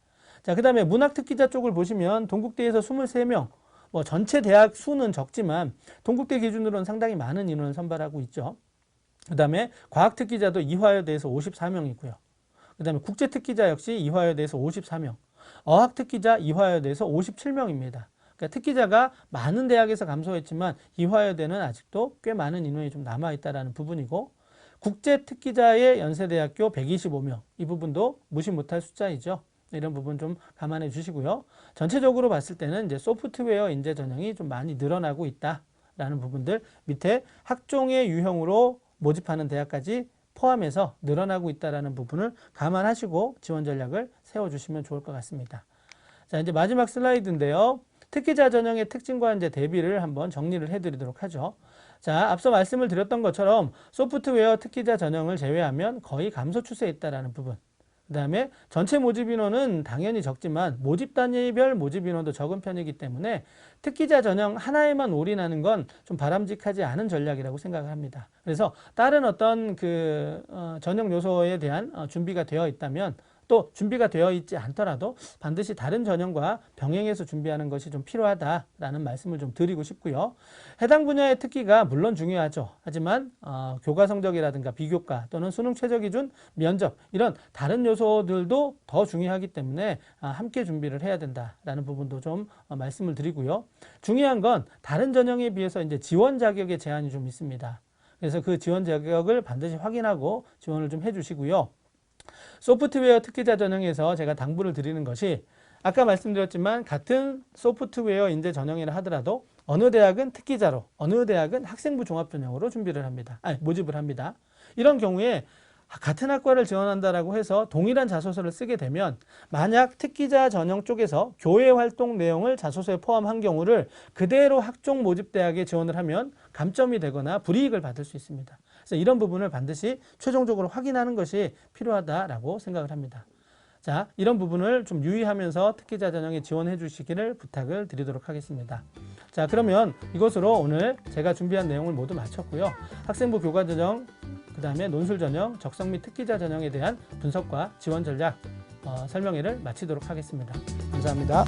자, 그 다음에 문학특기자 쪽을 보시면 동국대에서 23명, 뭐 전체 대학 수는 적지만 동국대 기준으로는 상당히 많은 인원을 선발하고 있죠. 그 다음에 과학특기자도 이화여대에서 54명이고요. 그 다음에 국제특기자 역시 이화여대에서 54명, 어학특기자 이화여대에서 57명입니다. 그러니까 특기자가 많은 대학에서 감소했지만 이화여대는 아직도 꽤 많은 인원이 좀 남아있다는 부분이고, 국제특기자의 연세대학교 125명, 이 부분도 무시 못할 숫자이죠. 이런 부분 좀 감안해 주시고요. 전체적으로 봤을 때는 이제 소프트웨어 인재 전형이 좀 많이 늘어나고 있다라는 부분들, 밑에 학종의 유형으로 모집하는 대학까지 포함해서 늘어나고 있다는 부분을 감안하시고 지원 전략을 세워주시면 좋을 것 같습니다. 자, 이제 마지막 슬라이드인데요. 특기자 전형의 특징과 이제 대비를 한번 정리를 해드리도록 하죠. 자, 앞서 말씀을 드렸던 것처럼 소프트웨어 특기자 전형을 제외하면 거의 감소 추세에 있다는 부분. 그 다음에 전체 모집 인원은 당연히 적지만 모집 단위별 모집 인원도 적은 편이기 때문에 특기자 전형 하나에만 올인하는 건 좀 바람직하지 않은 전략이라고 생각을 합니다. 그래서 다른 어떤 그 전형 요소에 대한 준비가 되어 있다면, 또 준비가 되어 있지 않더라도 반드시 다른 전형과 병행해서 준비하는 것이 좀 필요하다라는 말씀을 좀 드리고 싶고요. 해당 분야의 특기가 물론 중요하죠. 하지만 교과 성적이라든가 비교과 또는 수능 최저 기준, 면접 이런 다른 요소들도 더 중요하기 때문에 함께 준비를 해야 된다라는 부분도 좀 말씀을 드리고요. 중요한 건 다른 전형에 비해서 이제 지원 자격의 제한이 좀 있습니다. 그래서 그 지원 자격을 반드시 확인하고 지원을 좀 해주시고요. 소프트웨어 특기자 전형에서 제가 당부를 드리는 것이, 아까 말씀드렸지만 같은 소프트웨어 인재 전형이라 하더라도 어느 대학은 특기자로, 어느 대학은 학생부 종합 전형으로 모집을 합니다. 이런 경우에 같은 학과를 지원한다라고 해서 동일한 자소서를 쓰게 되면, 만약 특기자 전형 쪽에서 교회 활동 내용을 자소서에 포함한 경우를 그대로 학종 모집 대학에 지원을 하면 감점이 되거나 불이익을 받을 수 있습니다. 그래서 이런 부분을 반드시 최종적으로 확인하는 것이 필요하다라고 생각을 합니다. 자, 이런 부분을 좀 유의하면서 특기자 전형에 지원해 주시기를 부탁을 드리도록 하겠습니다. 자, 그러면 이것으로 오늘 제가 준비한 내용을 모두 마쳤고요. 학생부 교과 전형, 그 다음에 논술 전형, 적성 및 특기자 전형에 대한 분석과 지원 전략 설명회를 마치도록 하겠습니다. 감사합니다.